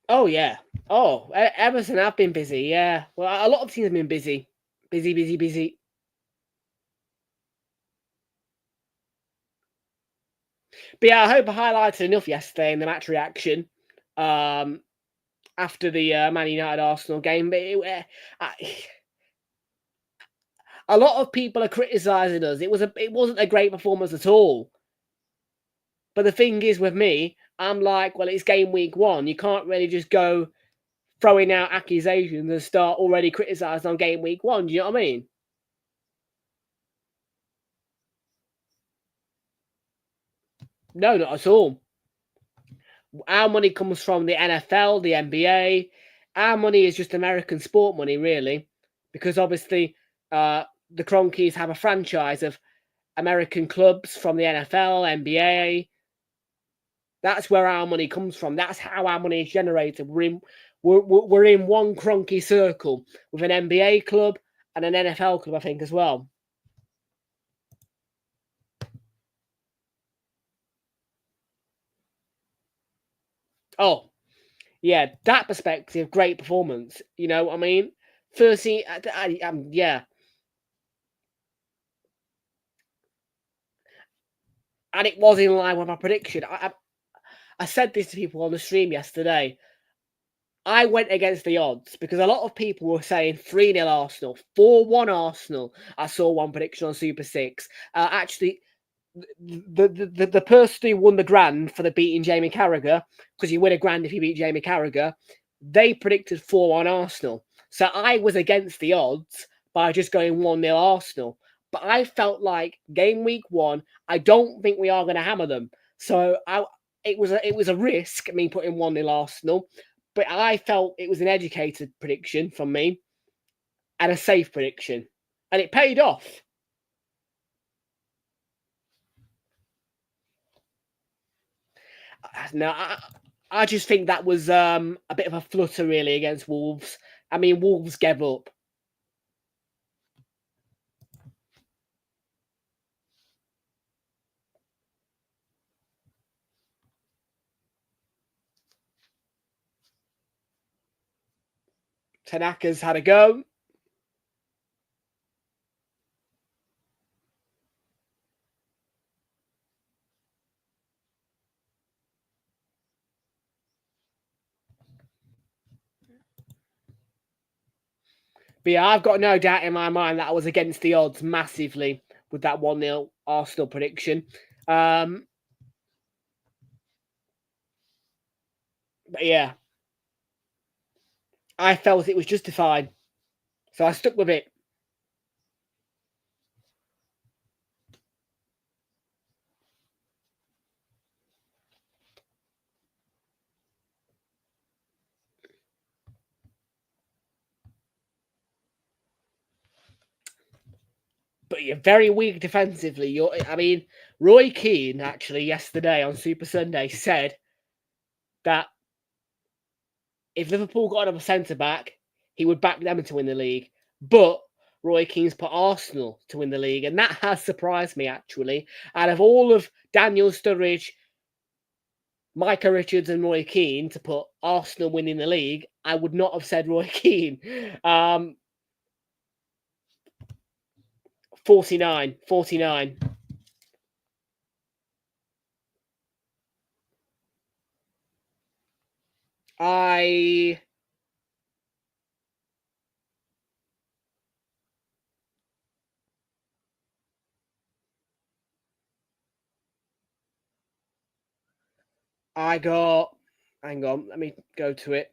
Oh, yeah. Oh, Everton have been busy, yeah. Well, a lot of teams have been busy. Busy. But yeah, I hope I highlighted enough yesterday in the match reaction after the Man United Arsenal game. But a lot of people are criticising us. It wasn't a great performance at all. But the thing is with me, I'm like, well, it's game week 1. You can't really just go throwing out accusations and start already criticising on game week 1. Do you know what I mean? No, not at all. Our money comes from the NFL, the NBA. Our money is just American sport money, really, because obviously the Cronkies have a franchise of American clubs from the NFL, NBA. That's where our money comes from. That's how our money is generated. We're in one Cronky circle with an NBA club and an NFL club, I think, as well. Oh, yeah, that perspective, great performance. You know what I mean? Firstly, yeah. And it was in line with my prediction. I said this to people on the stream yesterday. I went against the odds because a lot of people were saying 3-0 Arsenal, 4-1 Arsenal. I saw one prediction on Super 6. Actually, the person who won the grand for the beating Jamie Carragher, because you win a grand if you beat Jamie Carragher, they predicted 4-1 Arsenal. So I was against the odds by just going 1-0 Arsenal. But I felt like game week 1, I don't think we are going to hammer them. So it was a risk, me putting 1-0 Arsenal. But I felt it was an educated prediction from me and a safe prediction. And it paid off. No, I just think that was a bit of a flutter, really, against Wolves. I mean, Wolves gave up. Tanaka's had a go. But yeah, I've got no doubt in my mind that I was against the odds massively with that 1-0 Arsenal prediction. But yeah, I felt it was justified. So I stuck with it. But you're very weak defensively. Roy Keane, actually, yesterday on Super Sunday said that if Liverpool got another centre-back, he would back them to win the league. But Roy Keane's put Arsenal to win the league, and that has surprised me, actually. Out of all of Daniel Sturridge, Micah Richards and Roy Keane to put Arsenal winning the league, I would not have said Roy Keane. 49. I got, hang on, let me go to it.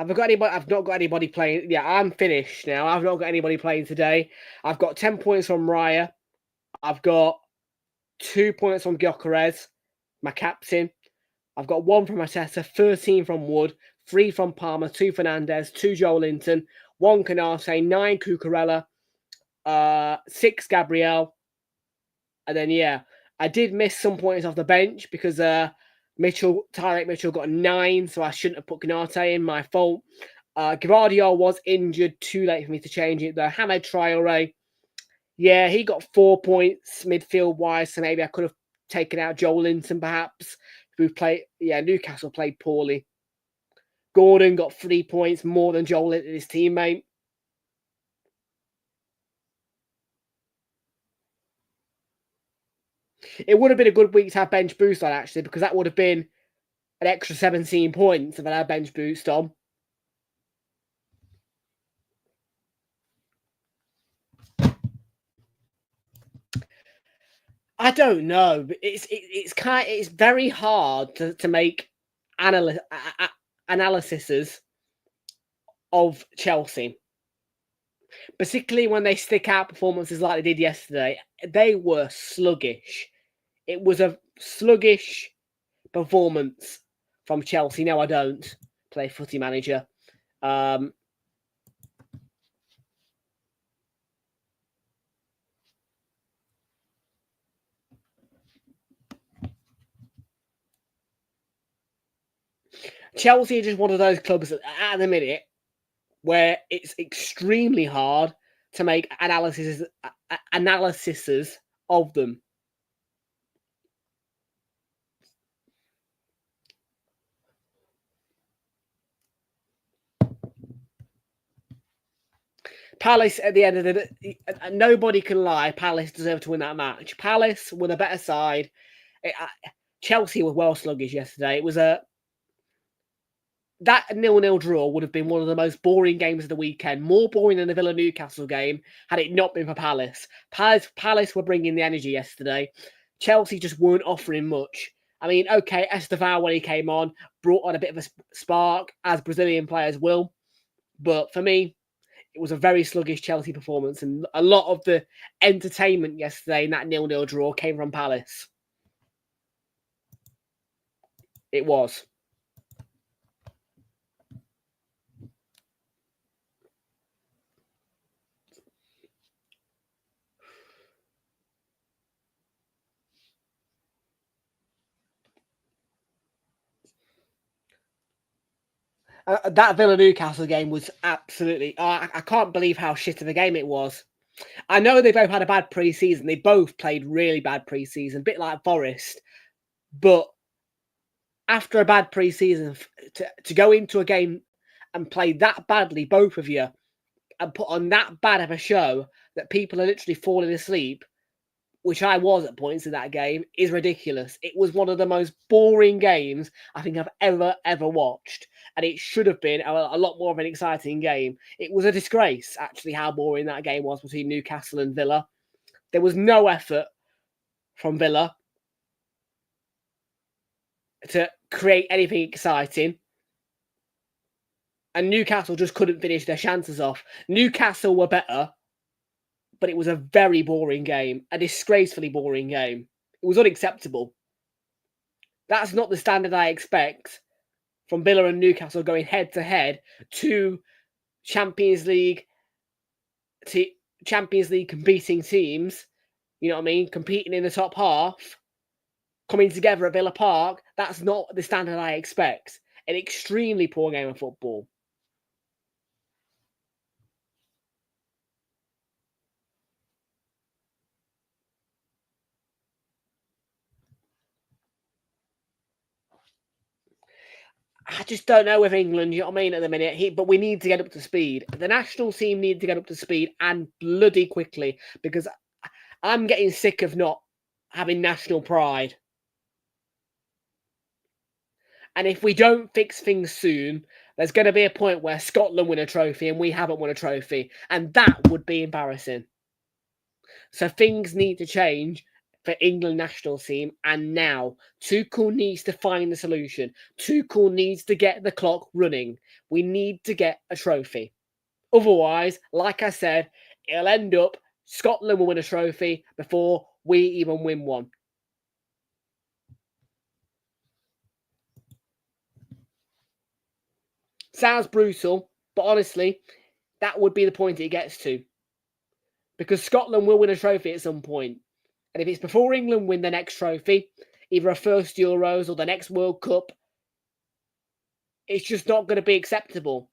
Have I got anybody? I've not got anybody playing. Yeah, I'm finished now. I've not got anybody playing today. I've got 10 points from Raya. I've got 2 points from Gyökeres, my captain. I've got 1 from Arteta, 13 from Wood, 3 from Palmer, 2 Fernandez, 2 Joelinton, 1 Canate, 9 Cucurella, 6 Gabriel. And then, yeah, I did miss some points off the bench because Tyreek Mitchell got a 9, so I shouldn't have put Canate in. My fault. Gvardiol was injured, too late for me to change it though. Hamed Traore, yeah, he got 4 points midfield-wise, so maybe I could have taken out Joelinton perhaps. Newcastle played poorly. Gordon got 3 points, more than Joelinton, his teammate. It would have been a good week to have bench boost on, actually, because that would have been an extra 17 points if I had bench boost on. I don't know. It's very hard to make analyses of Chelsea, particularly when they stick out performances like they did yesterday. They were sluggish. It was a sluggish performance from Chelsea. No, I don't play Footy Manager. Chelsea are just one of those clubs that, at the minute where it's extremely hard to make analyses of them. Palace, at the end of the day, nobody can lie. Palace deserved to win that match. Palace were the better side. Chelsea were well sluggish yesterday. It was that 0-0 draw would have been one of the most boring games of the weekend. More boring than the Villa-Newcastle game had it not been for Palace. Palace were bringing the energy yesterday. Chelsea just weren't offering much. I mean, okay, Estevao, when he came on, brought on a bit of a spark, as Brazilian players will. But for me, it was a very sluggish Chelsea performance, and a lot of the entertainment yesterday in that 0-0 draw came from Palace. It was. That Villa-Newcastle game was absolutely... I can't believe how shit of a game it was. I know they both had a bad pre-season. They both played really bad pre-season, a bit like Forest. But after a bad pre-season, to go into a game and play that badly, both of you, and put on that bad of a show that people are literally falling asleep, which I was at points in that game, is ridiculous. It was one of the most boring games I think I've ever watched. And it should have been a lot more of an exciting game. It was a disgrace, actually, how boring that game was between Newcastle and Villa. There was no effort from Villa to create anything exciting. And Newcastle just couldn't finish their chances off. Newcastle were better, but it was a very boring game, a disgracefully boring game. It was unacceptable. That's not the standard I expect from Villa and Newcastle going head-to-head to Champions League competing teams, you know what I mean, competing in the top half, coming together at Villa Park. That's not the standard I expect. An extremely poor game of football. I just don't know with England, you know what I mean, at the minute. But we need to get up to speed. The national team need to get up to speed, and bloody quickly, because I'm getting sick of not having national pride. And if we don't fix things soon, there's going to be a point where Scotland win a trophy and we haven't won a trophy. And that would be embarrassing. So things need to change. for England national team, and now Tuchel needs to find the solution. Tuchel needs to get the clock running. We need to get a trophy. Otherwise, like I said, it'll end up Scotland will win a trophy before we even win one. Sounds brutal, but honestly, that would be the point it gets to. Because Scotland will win a trophy at some point. And if it's before England win the next trophy, either a first Euros or the next World Cup, it's just not going to be acceptable.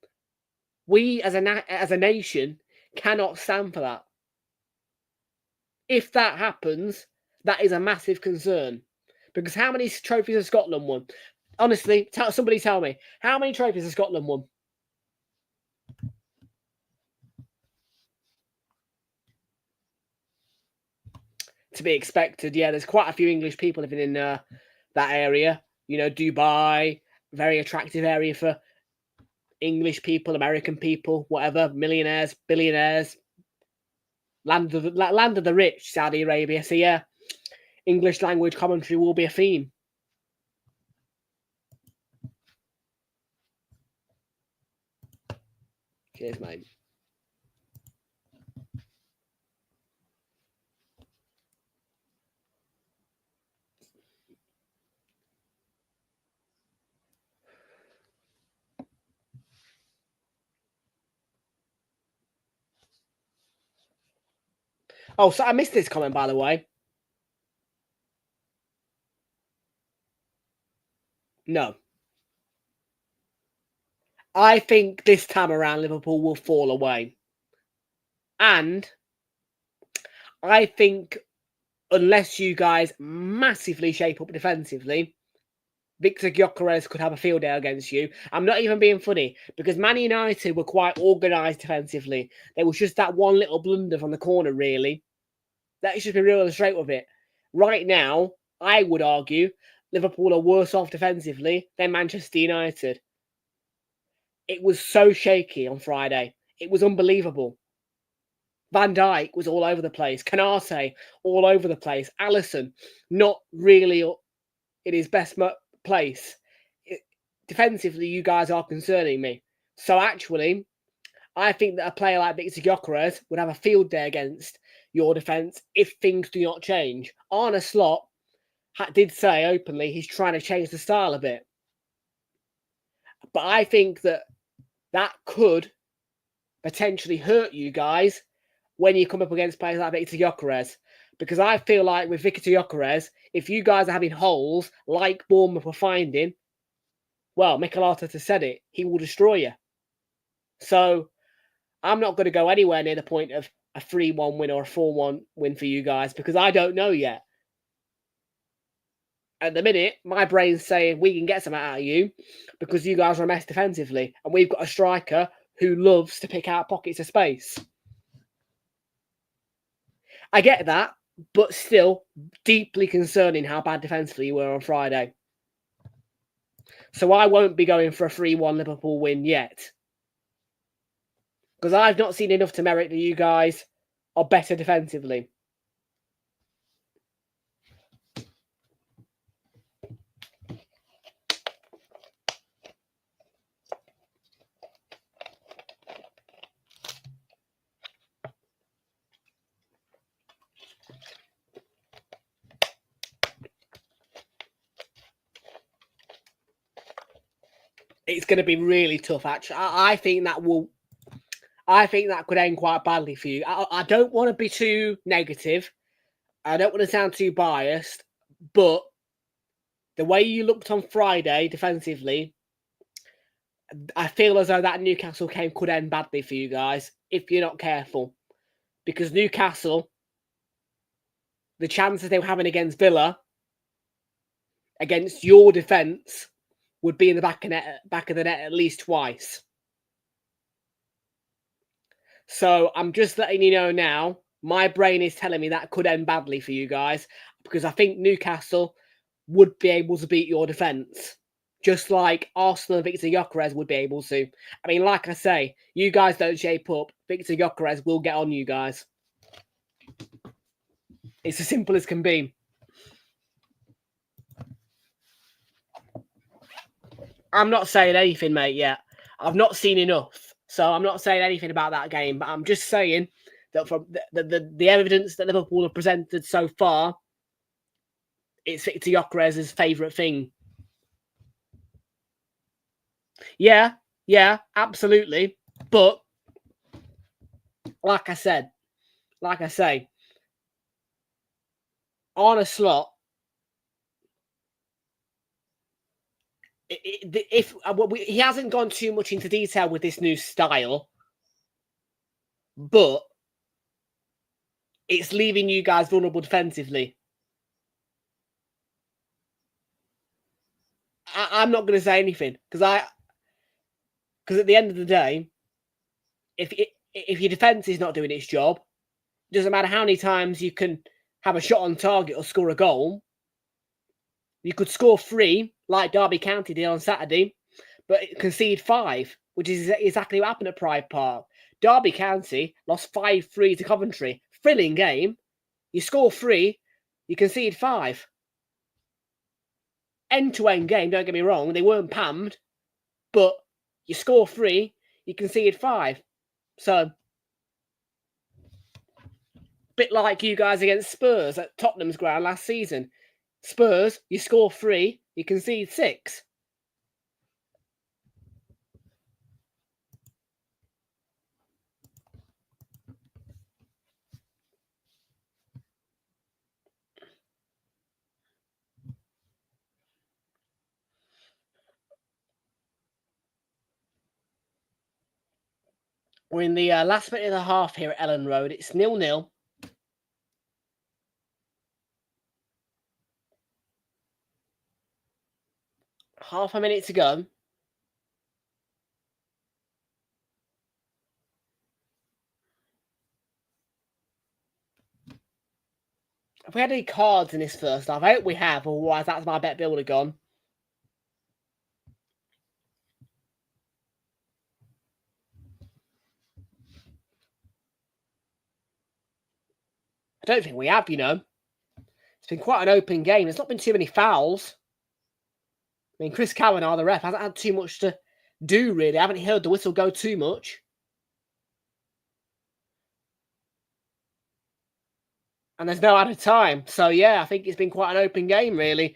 We, as a nation, cannot stand for that. If that happens, that is a massive concern. Because how many trophies has Scotland won? Honestly, somebody tell me, how many trophies has Scotland won? To be expected, yeah. There's quite a few English people living in that area. You know, Dubai, very attractive area for English people, American people, whatever, millionaires, billionaires, land of the rich, Saudi Arabia. So yeah, English language commentary will be a theme. Cheers, mate. Oh, so I missed this comment, by the way. No. I think this time around Liverpool will fall away. And I think unless you guys massively shape up defensively, Victor Gyökeres could have a field day against you. I'm not even being funny, because Man United were quite organised defensively. There was just that one little blunder from the corner, really. Let's just be real and straight with it. Right now, I would argue Liverpool are worse off defensively than Manchester United. It was so shaky on Friday. It was unbelievable. Van Dijk was all over the place. Canate, all over the place. Alisson, not really in his best place. Defensively, you guys are concerning me. So actually, I think that a player like Victor Gyökeres would have a field day against your defence if things do not change. Arne Slot did say openly he's trying to change the style a bit. But I think that could potentially hurt you guys when you come up against players like Victor Gyökeres. Because I feel like with Victor Gyökeres, if you guys are having holes like Bournemouth were finding, well, Mikel Arteta said it, he will destroy you. So I'm not going to go anywhere near the point of a 3-1 win or a 4-1 win for you guys, because I don't know yet. At the minute, my brain's saying we can get something out of you because you guys are a mess defensively, and we've got a striker who loves to pick out pockets of space. I get that, but still deeply concerning how bad defensively you were on Friday. So I won't be going for a 3-1 Liverpool win yet, because I've not seen enough to merit that you guys are better defensively. It's going to be really tough, actually. I think that could end quite badly for you. I don't want to be too negative. I don't want to sound too biased, but the way you looked on Friday defensively, I feel as though that Newcastle game could end badly for you guys if you're not careful. Because Newcastle, the chances they were having against Villa, against your defence, would be in the back of the net at least twice. So I'm just letting you know now, my brain is telling me that could end badly for you guys, because I think Newcastle would be able to beat your defence, just like Arsenal and Victor Gyökeres would be able to. I mean, like I say, you guys don't shape up, Victor Gyökeres will get on you guys. It's as simple as can be. I'm not saying anything, mate, yet. I've not seen enough. So I'm not saying anything about that game. But I'm just saying that from the evidence that Liverpool have presented so far, it's Victor Gyökeres's favourite thing. Yeah, absolutely. But like I say, Arne Slot, he hasn't gone too much into detail with this new style, but it's leaving you guys vulnerable defensively. I'm not going to say anything because at the end of the day, if your defense is not doing its job, it doesn't matter how many times you can have a shot on target or score a goal. You could score 3 like Derby County did on Saturday, but concede 5, which is exactly what happened at Pride Park. Derby County lost 5-3 to Coventry. Thrilling game. You score 3, you concede 5. End-to-end game, don't get me wrong, they weren't pammed, but you score 3, you concede 5. So, bit like you guys against Spurs at Tottenham's ground last season. Spurs, you score 3, you concede 6. We're in the last minute of the half here at Ellen Road. It's 0-0. Half a minute to go. Have we had any cards in this first half? I hope we have, otherwise that's my bet builder gone. I don't think we have, you know. It's been quite an open game. There's not been too many fouls. I mean, Chris Kavanagh, the ref, hasn't had too much to do, really. I haven't heard the whistle go too much. And there's no added time. So, yeah, I think it's been quite an open game, really.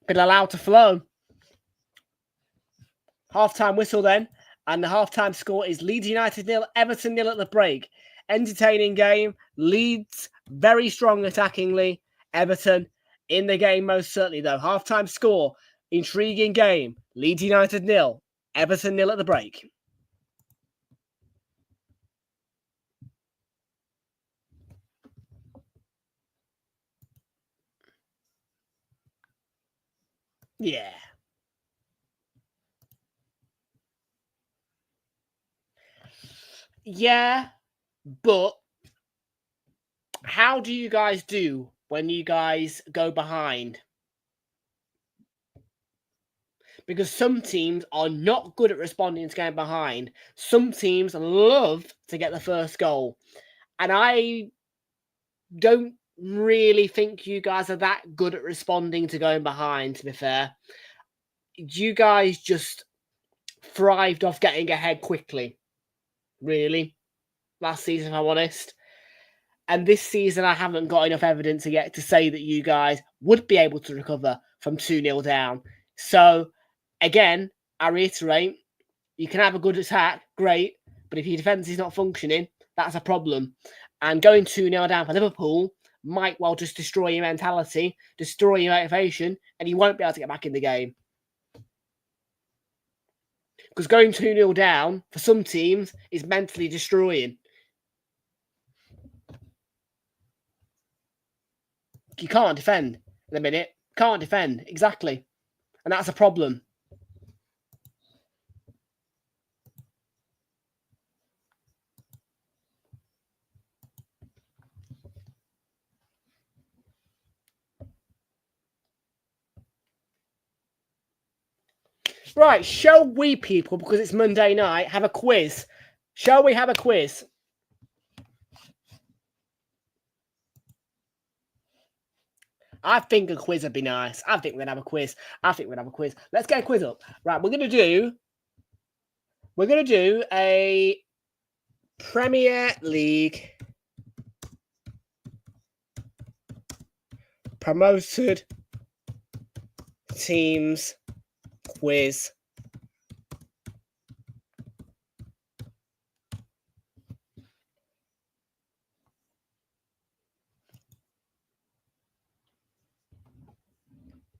Been allowed to flow. Half-time whistle then. And the half-time score is Leeds United 0, Everton 0 at the break. Entertaining game. Leeds very strong attackingly. Everton in the game most certainly, though. Half-time score. Intriguing game. Leeds United 0, Everton 0 at the break. Yeah. Yeah, but how do you guys do when you guys go behind? Because some teams are not good at responding to going behind. Some teams love to get the first goal. And I don't really think you guys are that good at responding to going behind, to be fair. You guys just thrived off getting ahead quickly, really, last season, if I'm honest. And this season, I haven't got enough evidence yet to say that you guys would be able to recover from 2-0 down. So, again, I reiterate, you can have a good attack, great, but if your defence is not functioning, that's a problem. And going 2-0 down for Liverpool might well just destroy your mentality, destroy your motivation, and you won't be able to get back in the game. Because going 2-0 down for some teams is mentally destroying. You can't defend in a minute. Can't defend, exactly. And that's a problem. Right, shall we, people, because it's Monday night, have a quiz? Shall we have a quiz? I think a quiz would be nice. I think we'd have a quiz. Let's get a quiz up. Right, we're gonna do a Premier League promoted teams quiz.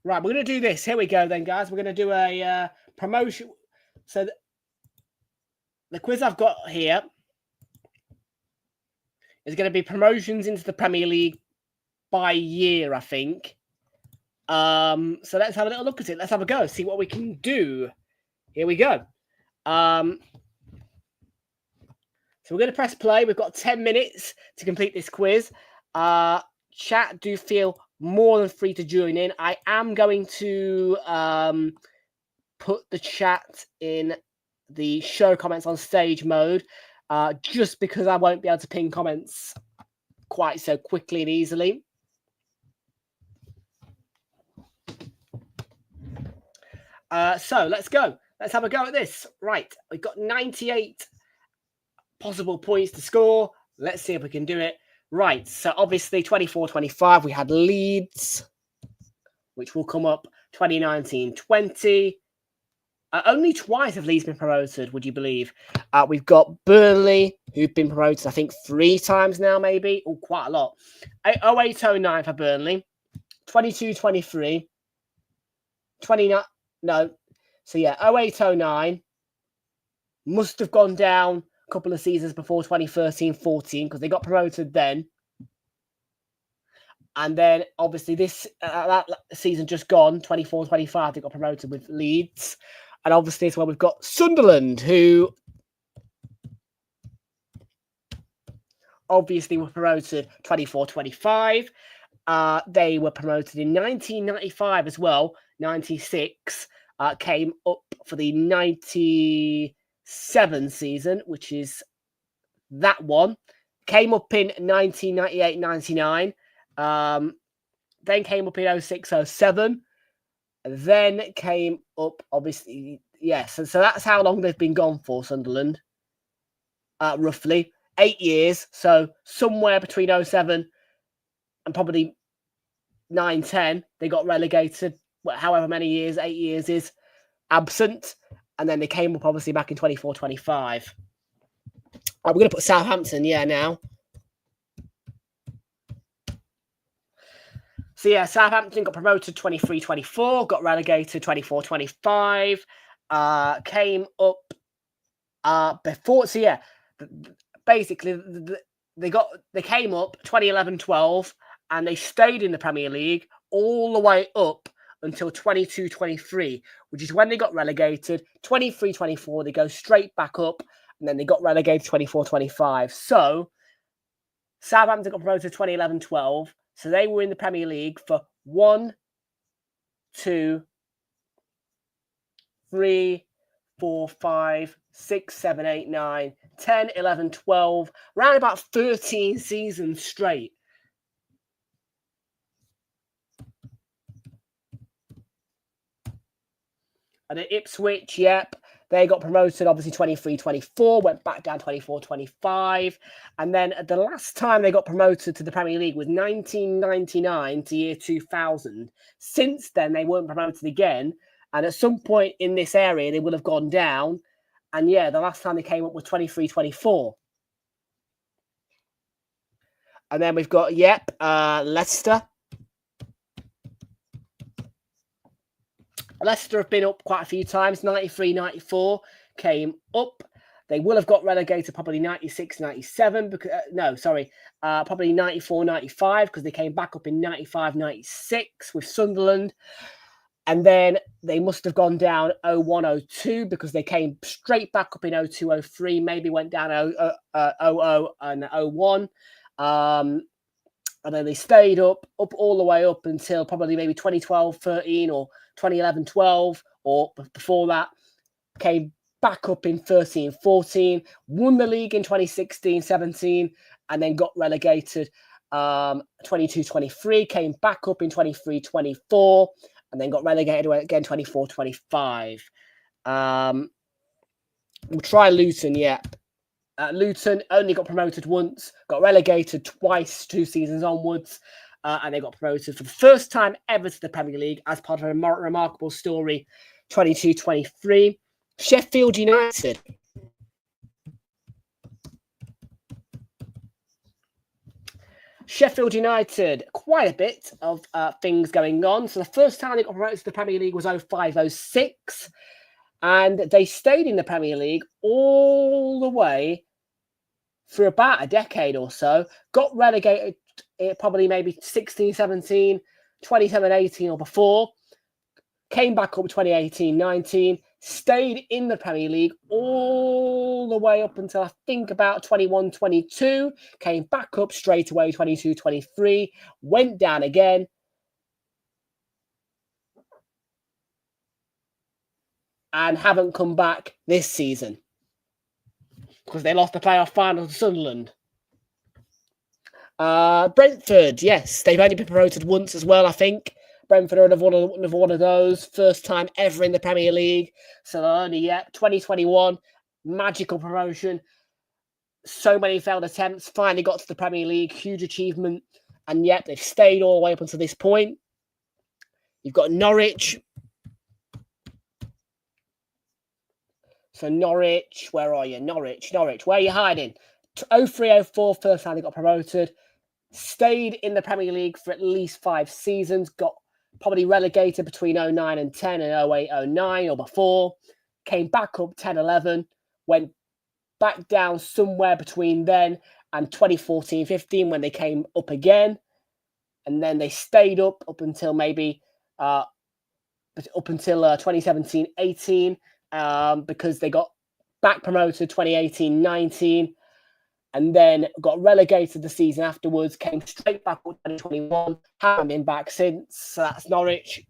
Right, we're going to do this. Here we go then, guys. We're going to do a promotion. So the quiz I've got here is going to be promotions into the Premier League by year, I think. So let's have a little look at it. Let's have a go. See what we can do. Here we go. So we're going to press play. We've got 10 minutes to complete this quiz. Chat, do feel more than free to join in. I am going to put the chat in the show comments on stage mode, just because I won't be able to ping comments quite so quickly and easily. So let's go. Let's have a go at this. Right, we've got 98 possible points to score. Let's see if we can do it. Right, so obviously 24-25, we had Leeds, which will come up 2019-20. Only twice have Leeds been promoted, would you believe? We've got Burnley, who've been promoted, I think, 3 times now, maybe. Oh, quite a lot. 08-09 for Burnley. 22-23. 29... No. So, yeah, 08-09 must have gone down a couple of seasons before 2013-14 because they got promoted then. And then, obviously, this that season just gone, 24-25, they got promoted with Leeds. And obviously, as well, we've got Sunderland, who obviously were promoted 24-25. They were promoted in 1995 as well. 96 came up for the 97 season, which is that one. Came up in 1998-99. Then came up in 06-07. Then came up, obviously, yes. And so that's how long they've been gone for, Sunderland. Roughly 8 years. So somewhere between 07 and probably 9-10, they got relegated. However many years, 8 years is absent. And then they came up, obviously, back in 24-25. We're going to put Southampton, now. So, yeah, Southampton got promoted 23-24, got relegated 24-25, came up before. So, yeah, basically, they came up 2011-12, and they stayed in the Premier League all the way up until 22-23, which is when they got relegated. 23-24, they go straight back up, and then they got relegated 24-25. So, Southampton got promoted 2011-12. So they were in the Premier League for 1, 2, 3, 4, 5, 6, 7, 8, 9, 10, 11, 12, around about 13 seasons straight. And at Ipswich, yep, they got promoted, obviously, 23-24, went back down 24-25. And then the last time they got promoted to the Premier League was 1999 to year 2000. Since then, they weren't promoted again. And at some point in this area, they would have gone down. And, yeah, the last time they came up was 23-24. And then we've got, Leicester. Leicester have been up quite a few times. 93-94 came up. They will have got relegated probably 96-97. Probably 94-95 because they came back up in 95-96 with Sunderland. And then they must have gone down 01-02 because they came straight back up in 02-03. Maybe went down 00 and 01. And then they stayed up all the way up until probably maybe 2012-13 or 2011-12, or before that, came back up in 13-14, won the league in 2016-17, and then got relegated 22-23, came back up in 23-24, and then got relegated again 24-25. We'll try Luton, yeah. Luton only got promoted once, got relegated twice 2 seasons onwards, and they got promoted for the first time ever to the Premier League as part of a remarkable story, 22-23. Sheffield United. Sheffield United, quite a bit of things going on. So the first time they got promoted to the Premier League was 05-06, and they stayed in the Premier League all the way for about a decade or so. Got relegated probably maybe 16-17, 27-18 or before. Came back up 2018-19. Stayed in the Premier League all the way up until I think about 21-22. Came back up straight away 22-23. Went down again. And haven't come back this season, because they lost the playoff final to Sunderland. Brentford, yes, they've only been promoted once as well, I think. Brentford are another one of those. First time ever in the Premier League. So they're only, 2021, magical promotion. So many failed attempts, finally got to the Premier League, huge achievement. And yet they've stayed all the way up until this point. You've got Norwich. So Norwich, where are you? Norwich, where are you hiding? 03-04, first time they got promoted. Stayed in the Premier League for at least 5 seasons. Got probably relegated between 09 and 10 and 08-09 or before. Came back up 10-11. Went back down somewhere between then and 2014-15 when they came up again. And then they stayed up until maybe 2017-18. Because they got back promoted 2018-19 and then got relegated the season afterwards, came straight back up 2021, haven't been back since. So that's Norwich.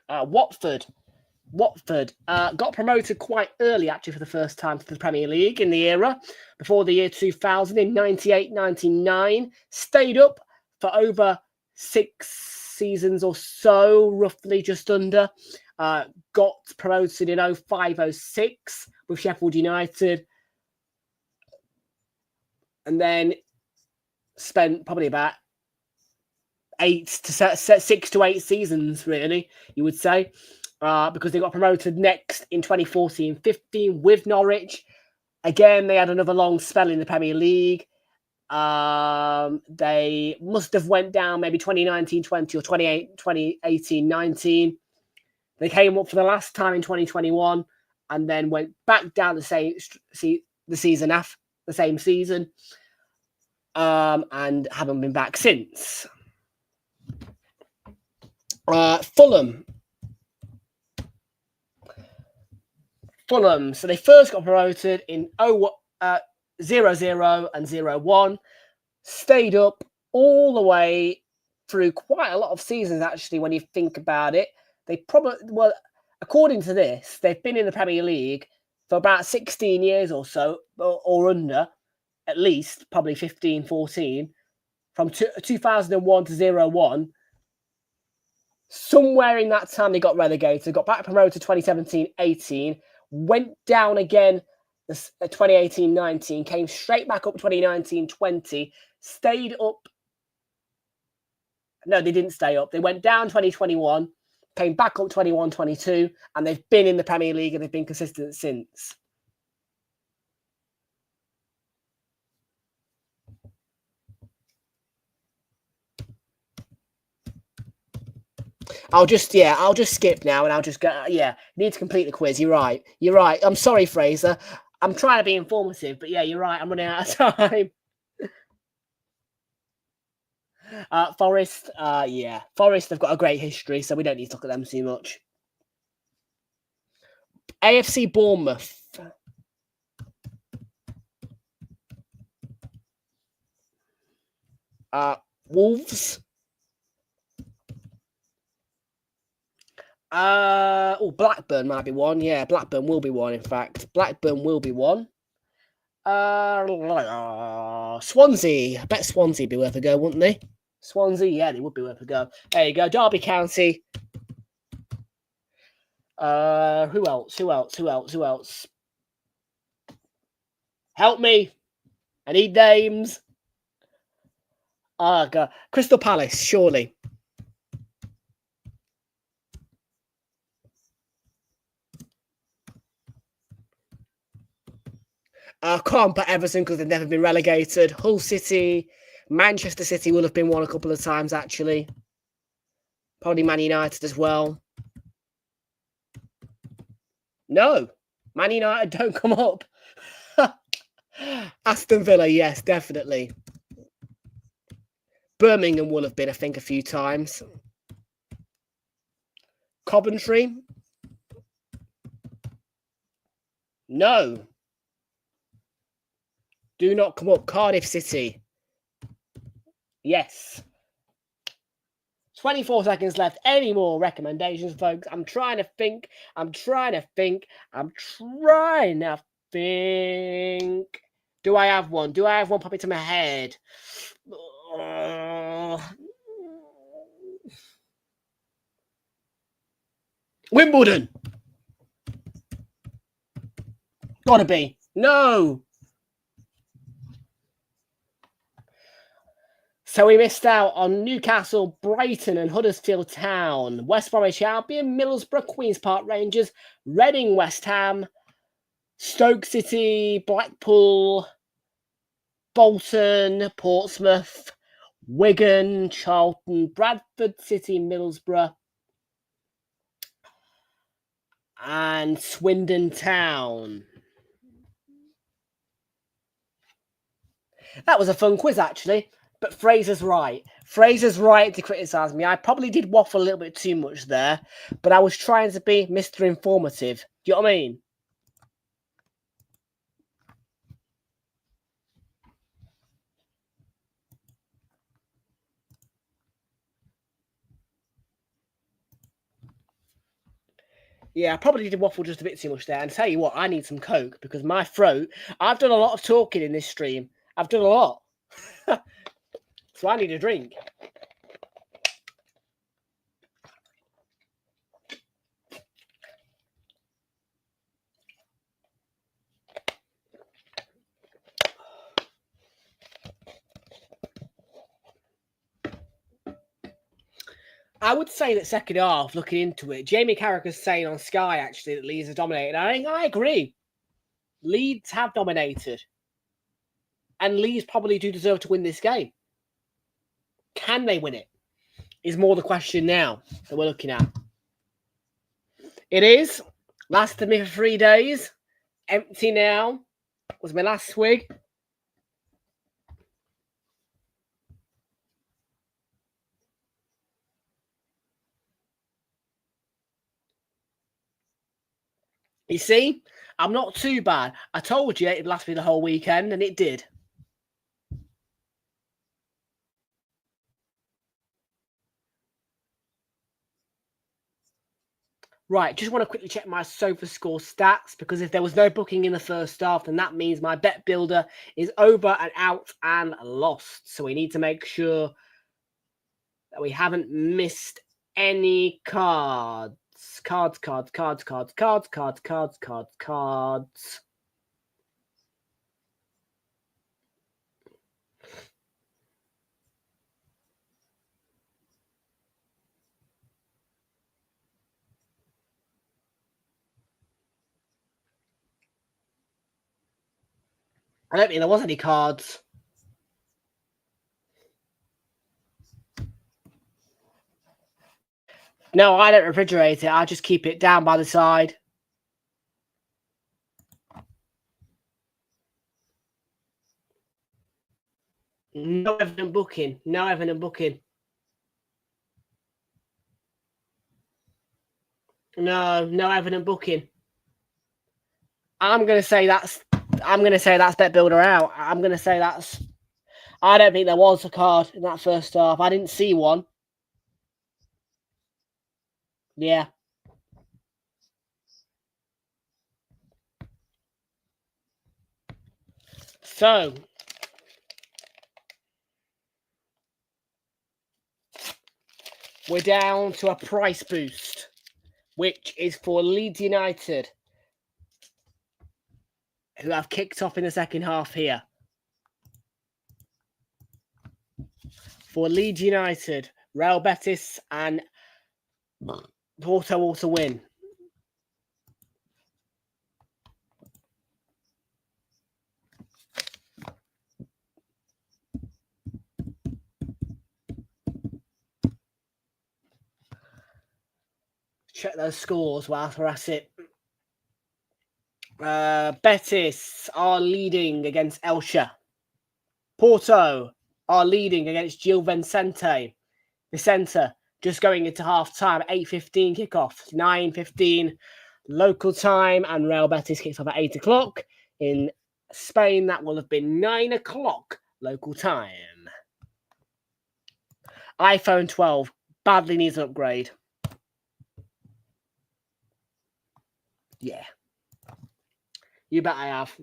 Watford got promoted quite early, actually, for the first time to the Premier League in the era, before the year 2000, in 98-99. Stayed up for over 6 seasons or so, roughly just under. Got promoted in 05-06 with Sheffield United, and then spent probably about 6 to 8 seasons, really, you would say, because they got promoted next in 2014-15 with Norwich. Again, they had another long spell in the Premier League. They must have went down maybe 2019-20 or 2018-19. They came up for the last time in 2021 and then went back down the same season, and haven't been back since. Fulham. So they first got promoted in 0-0 and 0-1. Stayed up all the way through quite a lot of seasons, actually, when you think about it. They probably, well, according to this, they've been in the Premier League for about 16 years or so, or under, at least, probably 15, 14, from 2001 to 01. Somewhere in that time, they got relegated, got back promoted 2017-18, went down again 2018-19, came straight back up 2019-20, stayed up. No, they didn't stay up. They went down 2021, came back up 21-22, and they've been in the Premier League and they've been consistent since. I'll just skip now and I'll just go. Yeah, need to complete the quiz. You're right. I'm sorry, Fraser. I'm trying to be informative, but yeah, you're right. I'm running out of time. Forest, Forest have got a great history, so we don't need to look at them too much. AFC Bournemouth. Wolves. Blackburn might be one. Yeah, Blackburn will be one, in fact. Blackburn will be one. Swansea. I bet Swansea would be worth a go, wouldn't they? Swansea, yeah, they would be worth a go. There you go. Derby County. Who else? Help me. I need names. God. Crystal Palace, surely. Can't put Everton because they've never been relegated. Hull City, Manchester City will have been one a couple of times, actually. Probably Man United as well. No, Man United don't come up. Aston Villa, yes, definitely. Birmingham will have been, I think, a few times. Coventry? No. Do not come up. Cardiff City? Yes. 24 seconds left. Any more recommendations, folks? I'm trying to think. Do I have one? Pop into my head? Wimbledon. Gotta be. No. So we missed out on Newcastle, Brighton and Huddersfield Town, West Bromwich Albion, Middlesbrough, Queen's Park Rangers, Reading, West Ham, Stoke City, Blackpool, Bolton, Portsmouth, Wigan, Charlton, Bradford City, Middlesbrough, and Swindon Town. That was a fun quiz, actually. But Fraser's right. Fraser's right to criticise me. I probably did waffle a little bit too much there, but I was trying to be Mr. Informative. Do you know what I mean? Yeah, I probably did waffle just a bit too much there. And tell you what, I need some Coke because my throat... I've done a lot of talking in this stream. I've done a lot. So I need a drink. I would say that second half, looking into it, Jamie Carragher's saying on Sky, actually, that Leeds have dominated. I think I agree. Leeds have dominated. And Leeds probably do deserve to win this game. Can they win it? Is more the question now that we're looking at. It is. Lasted me for 3 days. Empty now. Was my last swig. You see, I'm not too bad. I told you it'd last me the whole weekend, and it did. Right, just want to quickly check my SofaScore stats, because if there was no booking in the first half, then that means my bet builder is over and out and lost. So we need to make sure that we haven't missed any cards. Cards. I don't think there was any cards. No, I don't refrigerate it. I just keep it down by the side. No evident booking. No evident booking. No evident booking. I'm gonna say that's bet builder out. I'm gonna say that's. I don't think there was a card in that first half. I didn't see one. Yeah. So, we're down to a price boost, which is for Leeds United, who have kicked off in the second half here. For Leeds United, Real Betis and Porto all to win. Check those scores whilst we're at it. Betis are leading against Elche. Porto are leading against Gil Vicente. Vicente just going into half time, 8:15 kickoff, 9:15 local time, and Real Betis kicks off at 8 o'clock. In Spain, that will have been 9 o'clock local time. iPhone 12 badly needs an upgrade. Yeah. You bet I have.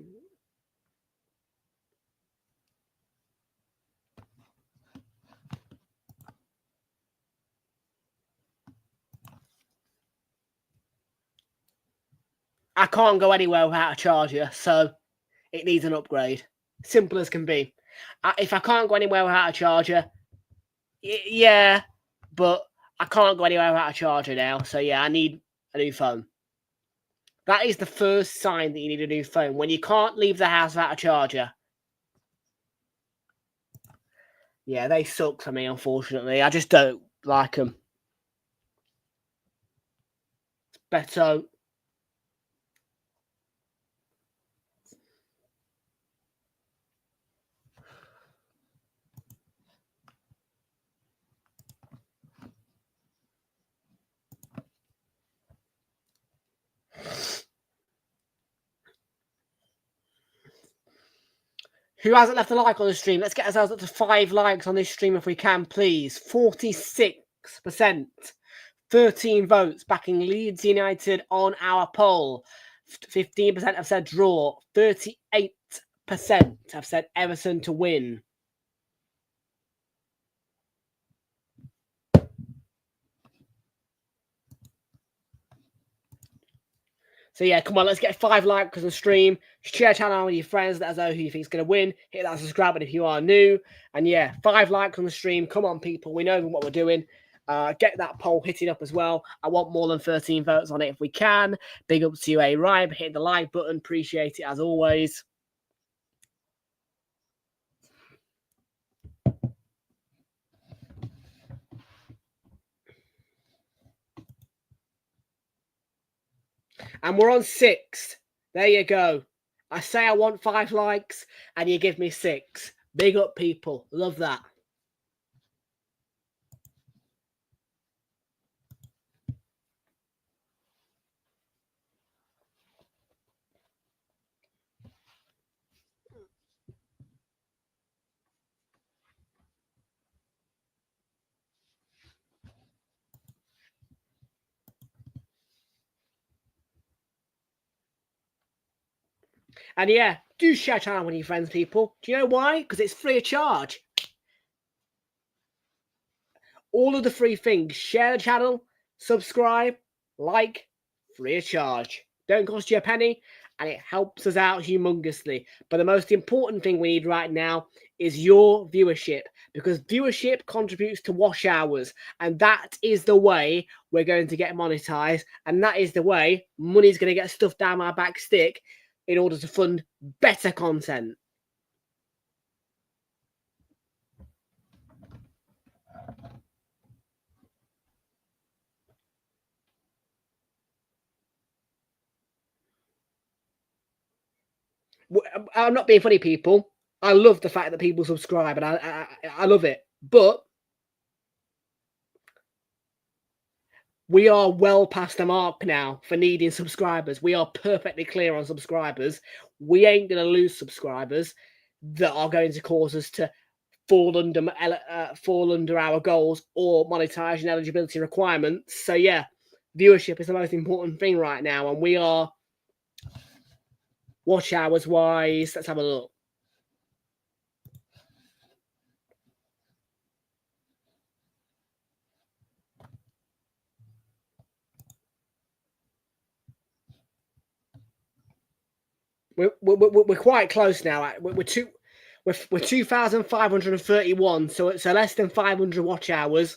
I can't go anywhere without a charger, so it needs an upgrade. Simple as can be. If I can't go anywhere without a charger, yeah, but I can't go anywhere without a charger now. So yeah, I need a new phone. That is the first sign that you need a new phone. When you can't leave the house without a charger. Yeah, they suck for me, unfortunately. I just don't like them. Beto. Who hasn't left a like on the stream? Let's get ourselves up to 5 likes on this stream if we can, please. 46%. 13 votes backing Leeds United on our poll. 15% have said draw. 38% have said Everton to win. So yeah, come on, let's get 5 likes on the stream. Share channel with your friends. Let us know who you think is going to win. Hit that subscribe button if you are new. And yeah, 5 likes on the stream. Come on, people. We know what we're doing. Get that poll hitting up as well. I want more than 13 votes on it if we can. Big up to you, Ryan. Hit the like button. Appreciate it as always. And we're on 6. There you go. I say I want 5 likes and you give me 6. Big up, people. Love that. And yeah, do share channel with your friends, people. Do you know why? Because it's free of charge. All of the free things. Share the channel, subscribe, like, free of charge. Don't cost you a penny, and it helps us out humongously. But the most important thing we need right now is your viewership, because viewership contributes to watch hours, and that is the way we're going to get monetized, and that is the way money's going to get stuffed down our back stick in order to fund better content. I'm not being funny, people. I love the fact that people subscribe, and I love it. But we are well past the mark now for needing subscribers. We are perfectly clear on subscribers. We ain't going to lose subscribers that are going to cause us to fall under our goals or monetization eligibility requirements. So yeah, viewership is the most important thing right now, and we are watch hours wise. Let's have a look. we're quite close now. We're 2,531, so it's less than 500 watch hours,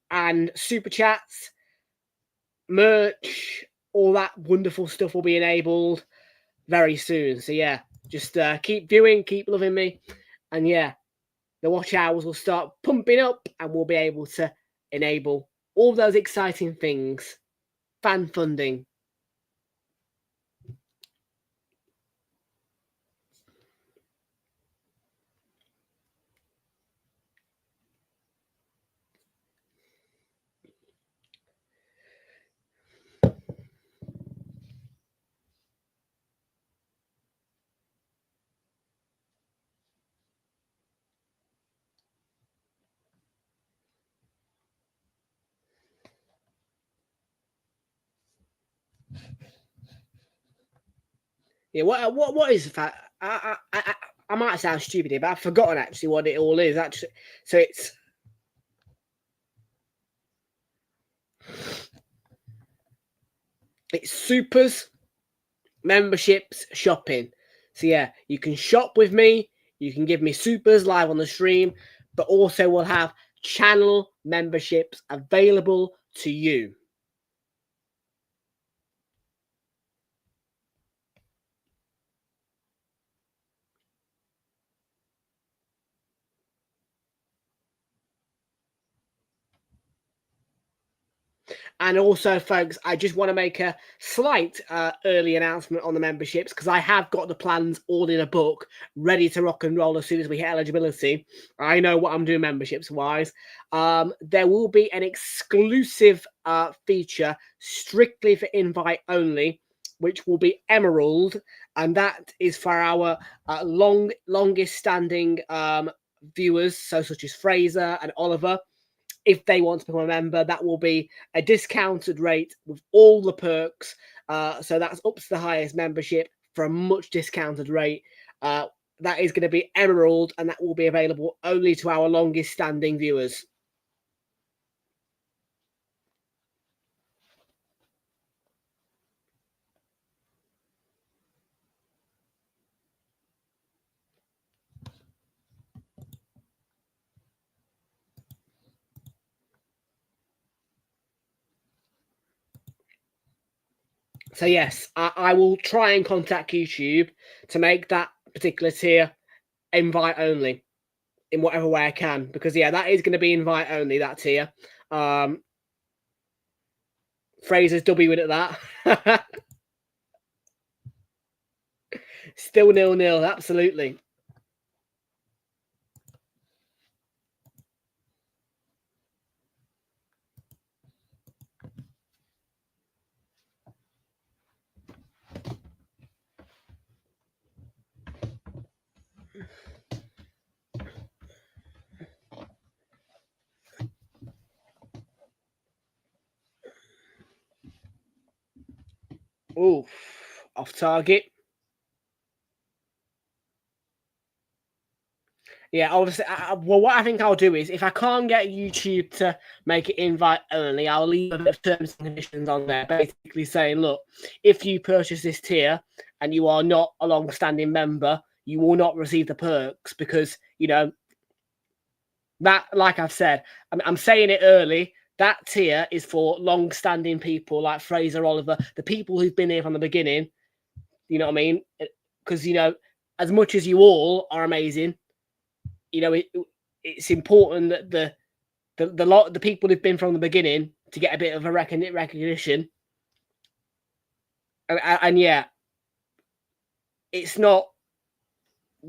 and super chats, merch, all that wonderful stuff will be enabled very soon. So yeah, just keep viewing, keep loving me, and yeah, the watch hours will start pumping up, and we'll be able to enable all those exciting things. Fan funding. Yeah, what is the fact? I might sound stupid here, but I've forgotten actually what it all is. Actually, so it's supers, memberships, shopping. So yeah, you can shop with me. You can give me supers live on the stream, but also we'll have channel memberships available to you. And also, folks, I just want to make a slight early announcement on the memberships, because I have got the plans all in a book, ready to rock and roll as soon as we hit eligibility. I know what I'm doing memberships-wise. There will be an exclusive feature strictly for invite only, which will be Emerald, and that is for our longest-standing viewers, such as Fraser and Oliver. If they want to become a member, that will be a discounted rate with all the perks. So that's up to the highest membership for a much discounted rate. That is going to be Emerald, and that will be available only to our longest standing viewers. So yes, I will try and contact YouTube to make that particular tier invite only in whatever way I can, because yeah, that is going to be invite only, that tier. Fraser's W at that. Still 0-0, absolutely. Oof, off target. Yeah, obviously. Well, what I think I'll do is, if I can't get YouTube to make it invite only, I'll leave a bit of terms and conditions on there, basically saying, look, if you purchase this tier and you are not a long-standing member, you will not receive the perks, because, you know, that, like I've said, I'm saying it early, that tier is for long-standing people like Fraser, Oliver, the people who've been here from the beginning. You know what I mean? Because, you know, as much as you all are amazing, you know, it's important that the people who've been from the beginning to get a bit of a recognition. And yeah, it's not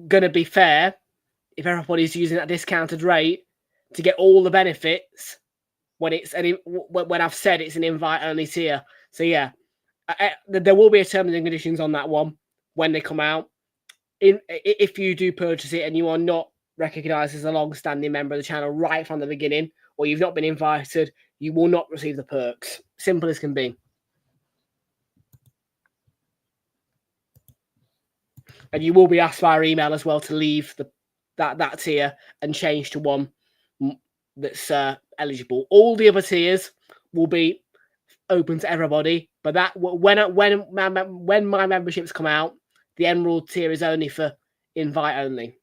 going to be fair if everybody's using that discounted rate to get all the benefits when I've said it's an invite only tier. So yeah, there will be a terms and conditions on that one when they come out. If you do purchase it and you are not recognised as a long-standing member of the channel right from the beginning, or you've not been invited, you will not receive the perks. Simple as can be. And you will be asked via email as well to leave that tier and change to one that's eligible. All the other tiers will be open to everybody, but that when my memberships come out, the Emerald tier is only for invite only.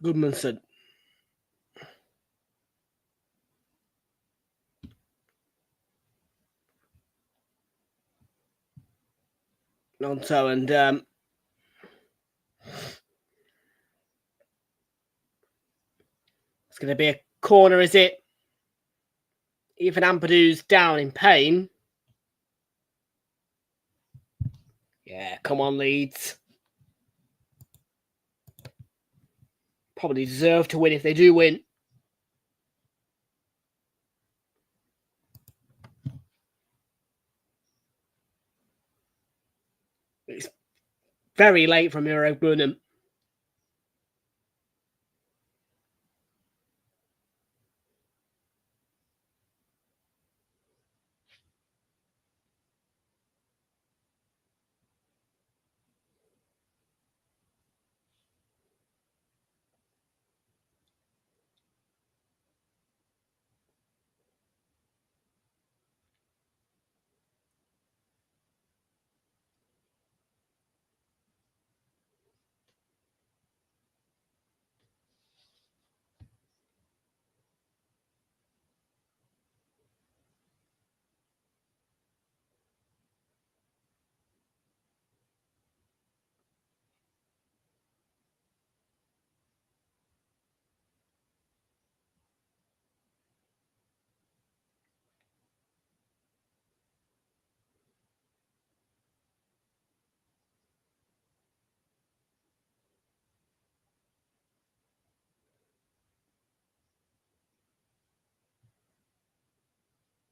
Goodmanson. Nonto and it's going to be a corner, is it? Even Ampadu's down in pain. Yeah, come on, Leeds. Probably deserve to win if they do win. It's very late from Euro Burnham.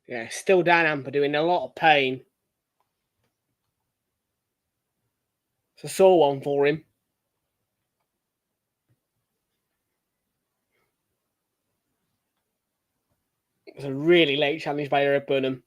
Yeah, still down Ampadu in a lot of pain. It's a sore one for him. It's a really late challenge by Euro Burnham.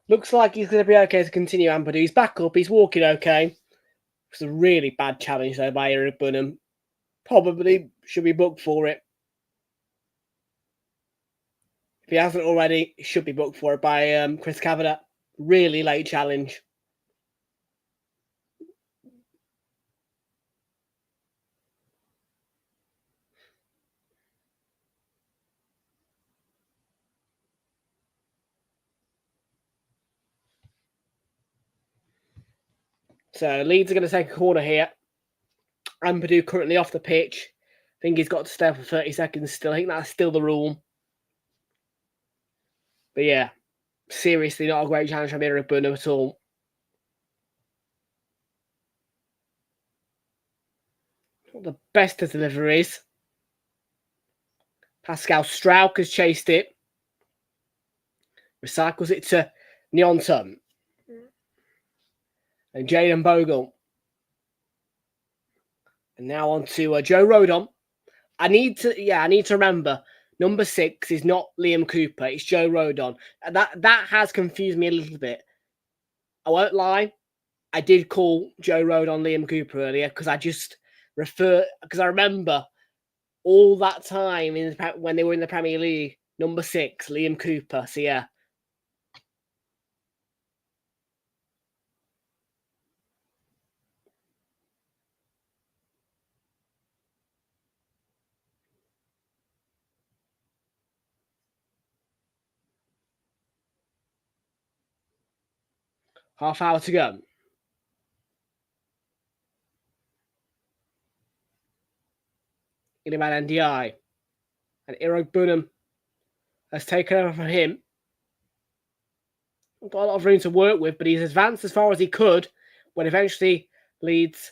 Looks like he's going to be okay to continue, Ampadu. He's back up. He's walking okay. It's a really bad challenge, though, by Euro Burnham. Probably should be booked for it. If he hasn't already, he should be booked for it by Chris Cavada. Really late challenge. So Leeds are going to take a corner here. Ampadu currently off the pitch. I think he's got to stay for 30 seconds still. I think that's still the rule. But yeah, seriously not a great challenge from Euro Burnham at all. Not the best of deliveries. Pascal Strauch has chased it. Recycles it to Realltom. And Jaden Bogle. And now on to Joe Rodon. I need to remember, number 6 is not Liam Cooper, it's Joe Rodon. That has confused me a little bit. I won't lie, I did call Joe Rodon Liam Cooper earlier because I remember all that time when they were in the Premier League, number 6, Liam Cooper. So yeah. Half hour to go. Iliman NDI. And Irog Bunham has taken over from him. Got a lot of room to work with, but he's advanced as far as he could when eventually Leeds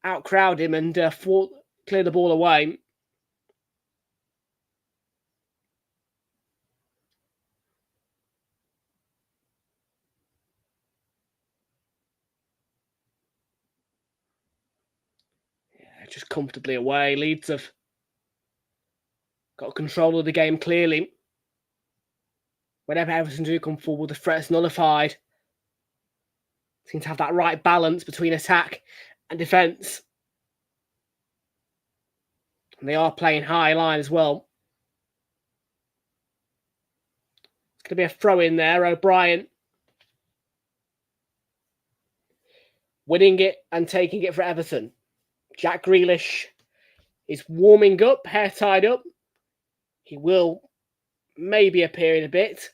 outcrowd him and clear the ball away. Yeah, just comfortably away. Leeds have got control of the game clearly. Whenever Everton do come forward, the threat's nullified. Seem to have that right balance between attack and defence. And they are playing high line as well. It's going to be a throw in there. O'Brien winning it and taking it for Everton. Jack Grealish is warming up, hair tied up. He will maybe appear in a bit,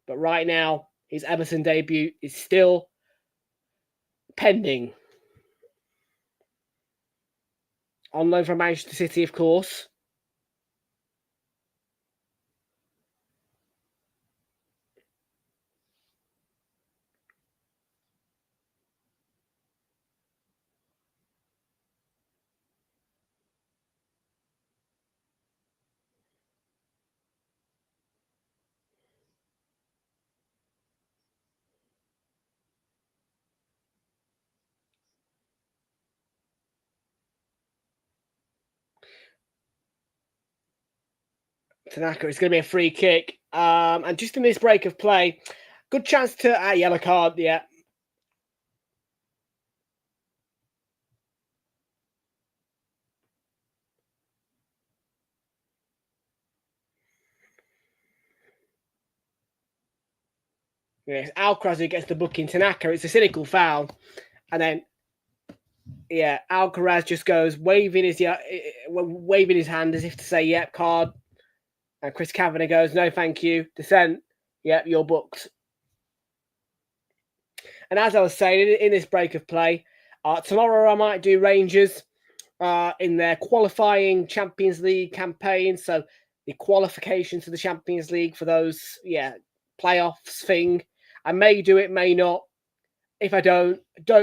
but right now his Everton debut is still pending. On loan from Manchester City, of course. Tanaka, it's going to be a free kick. And just in this break of play, good chance to... yellow card, yeah. Yes, Alcaraz who gets the booking. Tanaka, it's a cynical foul. And then, yeah, Alcaraz just goes waving his hand as if to say, yep, card. And Chris Kavanagh goes, no, thank you. Dissent, yep, you're booked. And as I was saying, in this break of play, tomorrow I might do Rangers in their qualifying Champions League campaign. So the qualification to the Champions League for those, playoffs thing. I may do it, may not. If I don't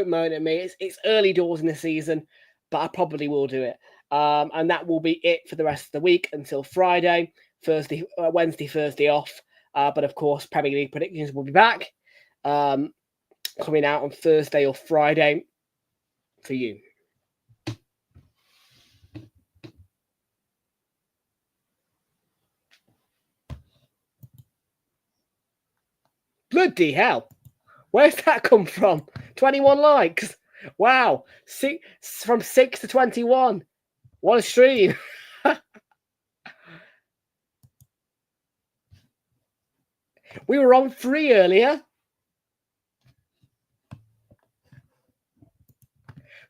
moan at me. It's early doors in the season, but I probably will do it. And that will be it for the rest of the week until Friday, Wednesday, Thursday off. But of course, Premier League predictions will be back coming out on Thursday or Friday for you. Bloody hell. Where's that come from? 21 likes. Wow. From 6 to 21. What a stream. We were on 3 earlier.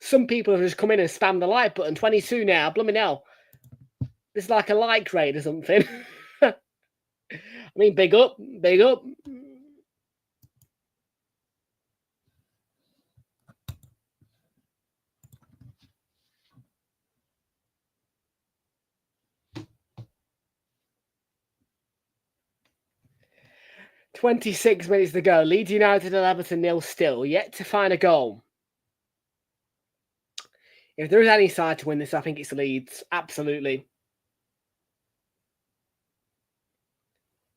Some people have just come in and spammed the like button. 22 now. Blooming hell. It's like a like rate or something. I mean, big up. Big up. "26 minutes to go. Leeds United and Everton 0 still. Yet to find a goal. If there is any side to win this, I think it's Leeds. Absolutely.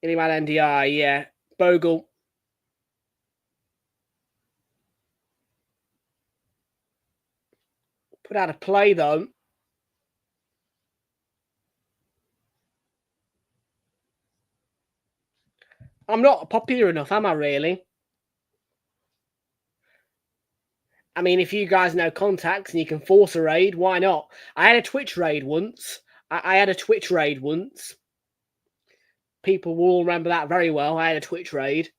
Iliman NDI, yeah. Bogle. Put out a play, though. I'm not popular enough, am I, really? I mean, if you guys know contacts and you can force a raid, why not? I had a Twitch raid once. People will all remember that very well. I had a Twitch raid.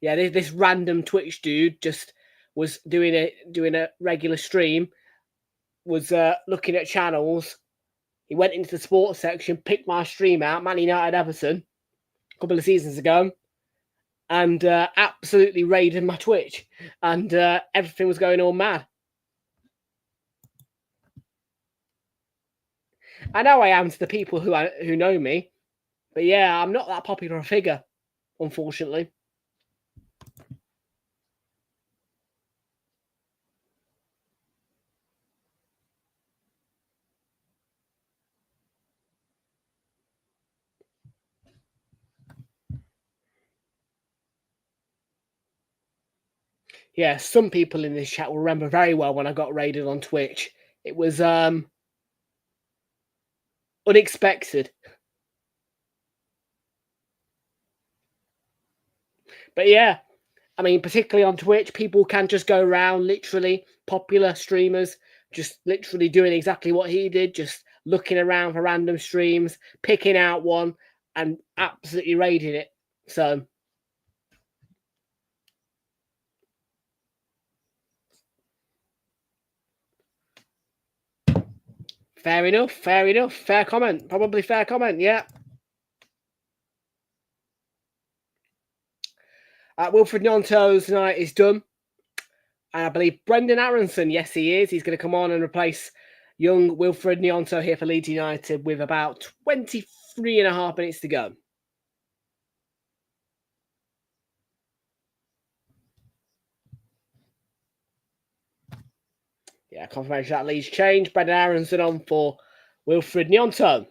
This random Twitch dude just was doing a regular stream, was looking at channels. He went into the sports section, picked my stream out, Man United Everton, a couple of seasons ago, and absolutely raided my Twitch, and everything was going all mad. I know I am to the people who know me, but yeah, I'm not that popular a figure, unfortunately. Yeah, some people in this chat will remember very well when I got raided on Twitch. It was unexpected. But yeah, I mean, particularly on Twitch, people can just go around, literally, popular streamers, just literally doing exactly what he did, just looking around for random streams, picking out one, and absolutely raiding it. So, fair enough, fair comment, probably fair comment, yeah. Wilfred Gnonto's night is done. And I believe Brendan Aronson, yes, he is. He's going to come on and replace young Wilfred Gnonto here for Leeds United with about 23 and a half minutes to go. Yeah, confirmation that Leeds change. Brendan Aronson on for Wilfred Gnonto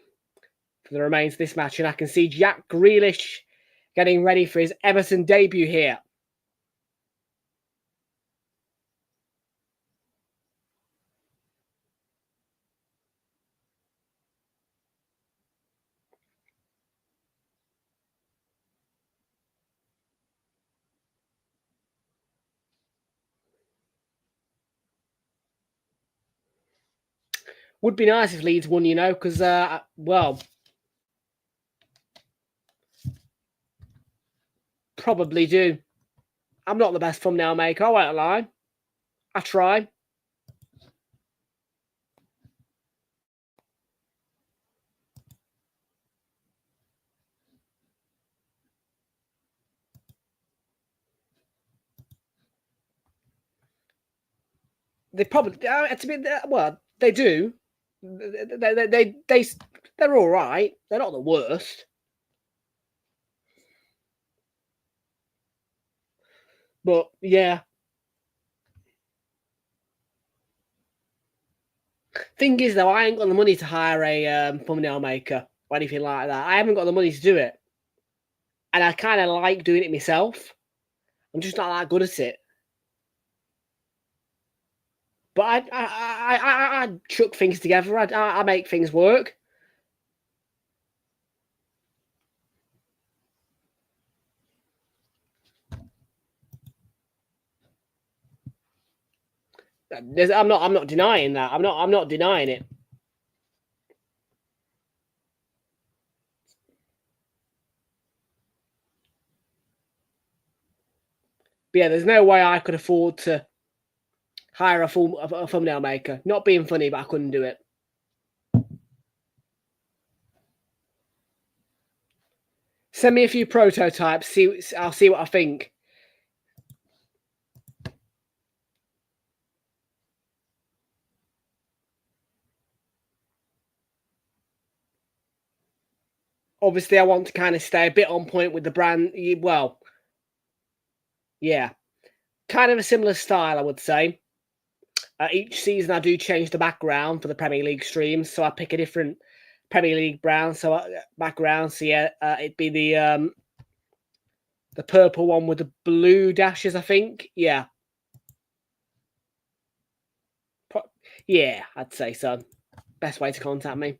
for the remains of this match. And I can see Jack Grealish getting ready for his Everton debut here. Would be nice if Leeds won, you know, because, well, probably do. I'm not the best thumbnail maker, I won't lie. I try. They probably, to be, well, they do. They're all right. They're not the worst. But yeah. Thing is, though, I ain't got the money to hire a thumbnail maker or anything like that. I haven't got the money to do it. And I kind of like doing it myself. I'm just not that good at it. But I chuck things together. I make things work. I'm not denying that. I'm not denying it. But yeah, there's no way I could afford to hire a thumbnail maker. Not being funny, but I couldn't do it. Send me a few prototypes. I'll see what I think. Obviously, I want to kind of stay a bit on point with the brand. Well, yeah, kind of a similar style, I would say. Each season, I do change the background for the Premier League streams, so I pick a different Premier League background. So yeah, it'd be the purple one with the blue dashes, I think. Yeah, yeah, I'd say so. Best way to contact me.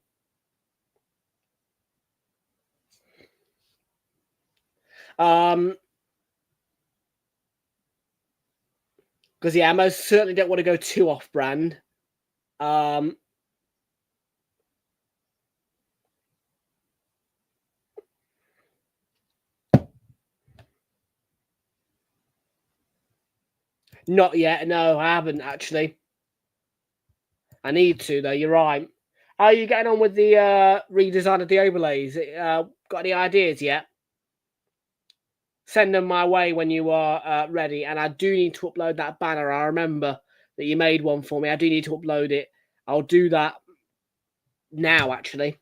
Because yeah, I most certainly don't want to go too off-brand. Not yet. No, I haven't actually. I need to though. You're right. How are you getting on with the redesign of the overlays? Got any ideas yet? send them my way when you are ready. And I do need to upload that banner. I remember that you made one for me. I do need to upload it. I'll do that now, actually.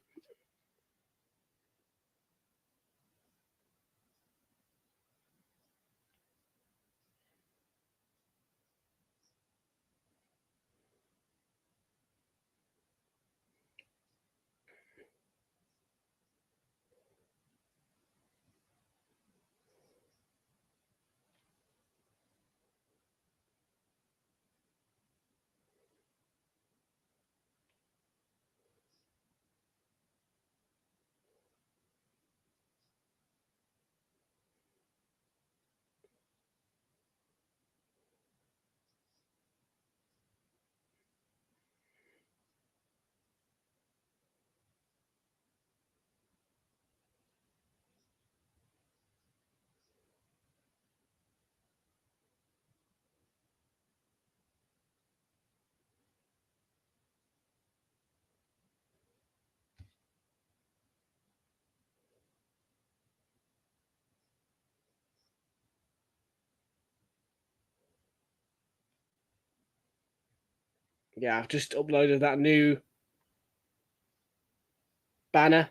Yeah, I've just uploaded that new banner.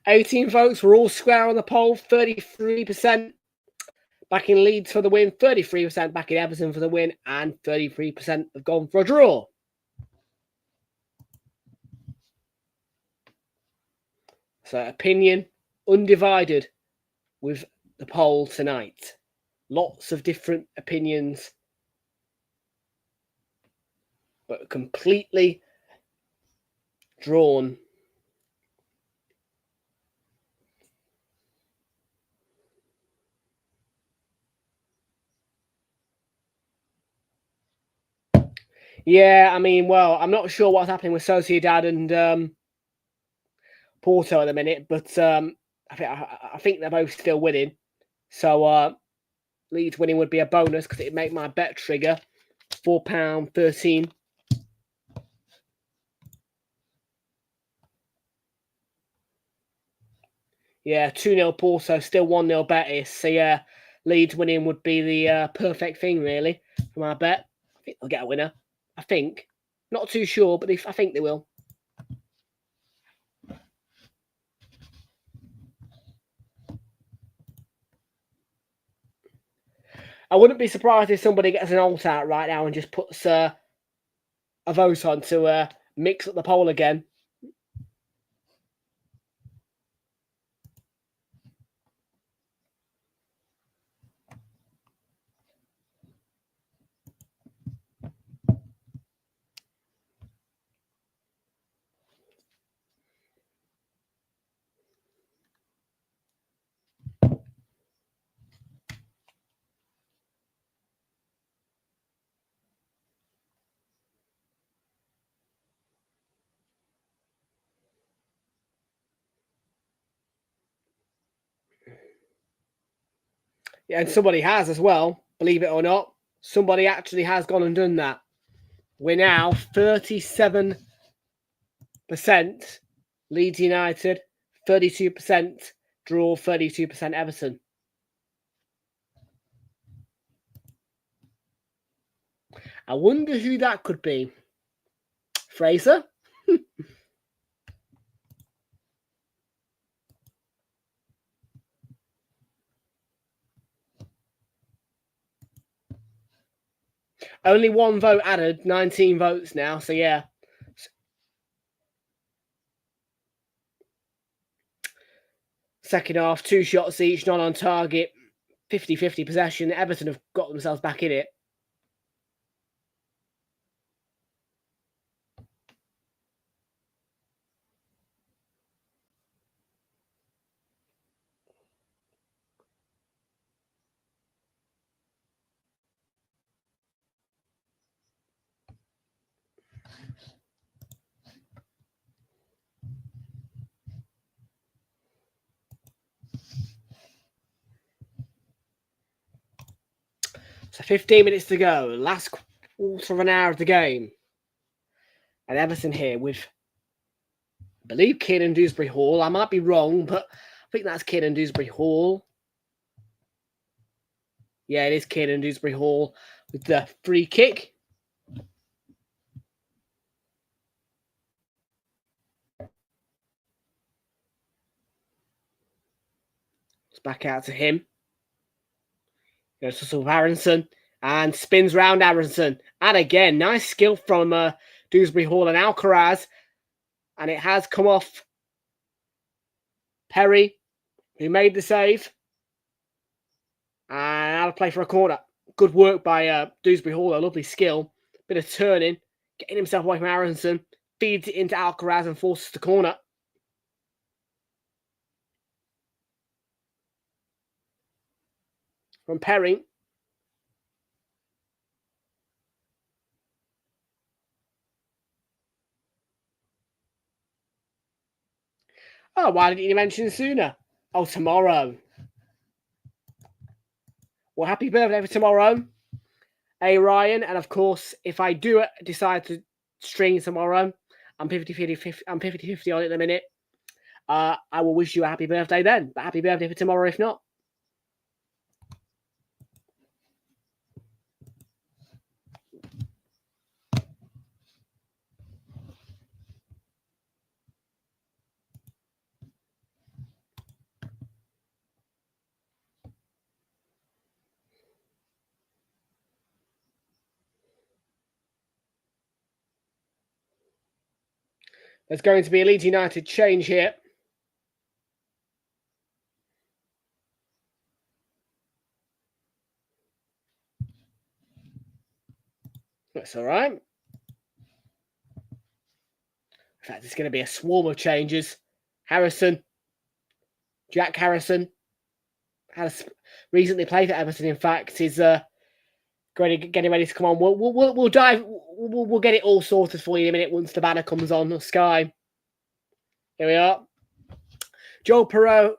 $18 votes were all square on the poll. 33% backing Leeds for the win, 33% backing Everton for the win, and 33% have gone for a draw. So opinion undivided with the poll tonight. Lots of different opinions, but completely drawn. Yeah, I mean, well, I'm not sure what's happening with Sociedad and Porto at the minute, but I think they're both still winning. So Leeds winning would be a bonus because it'd make my bet trigger £4.13. Yeah, 2-0 Porto, still 1-0 Betis. So yeah, Leeds winning would be the perfect thing, really, for my bet. I think they'll get a winner. I think. Not too sure, but I think they will. I wouldn't be surprised if somebody gets an alt out right now and just puts a vote on to mix up the poll again. Yeah, and somebody has as well, believe it or not. Somebody actually has gone and done that. We're now 37% Leeds United, 32% draw, 32% Everton. I wonder who that could be. Fraser? Only one vote added, 19 votes now, so yeah. Second half, 2 shots each, not on target, 50-50 possession. Everton have got themselves back in it. So 15 minutes to go. Last quarter of an hour of the game. And Everton here with, I believe, Kieran Dewsbury Hall. I might be wrong, but I think that's Kieran Dewsbury Hall. Yeah, it is Kieran Dewsbury Hall with the free kick. It's back out to him. Goes to sort of Aronson and spins round Aronson. And again, nice skill from Dewsbury Hall and Alcaraz. And it has come off Perry, who made the save. And out of play for a corner. Good work by Dewsbury Hall. A lovely skill. Bit of turning. Getting himself away from Aronson. Feeds it into Alcaraz and forces the corner. From Perry. Oh, why didn't you mention sooner? Oh, tomorrow. Well, happy birthday for tomorrow. Hey, Ryan. And of course, if I do decide to stream tomorrow, I'm 50-50 on it at the minute. I will wish you a happy birthday then. But happy birthday for tomorrow if not. There's going to be a Leeds United change here. That's all right. In fact, it's going to be a swarm of changes. Harrison. Jack Harrison. Has recently played for Everton, in fact, is getting ready to come on. We'll dive. We'll get it all sorted for you in a minute once the banner comes on Sky. Here we are. Joel Perot,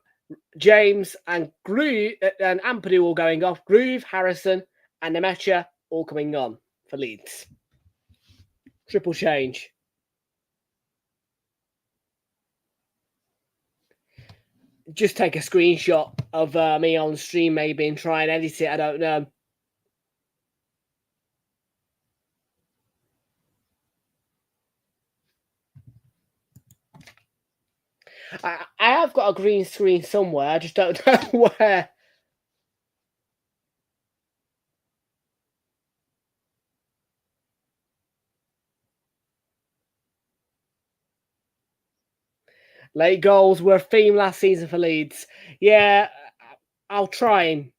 James, and Groove and Ampadu all going off. Groove, Harrison, and Nemecha all coming on for Leeds. Triple change. Just take a screenshot of me on stream maybe and try and edit it. I don't know. I have got a green screen somewhere. I just don't know where. Late goals were a theme last season for Leeds. Yeah, I'll try and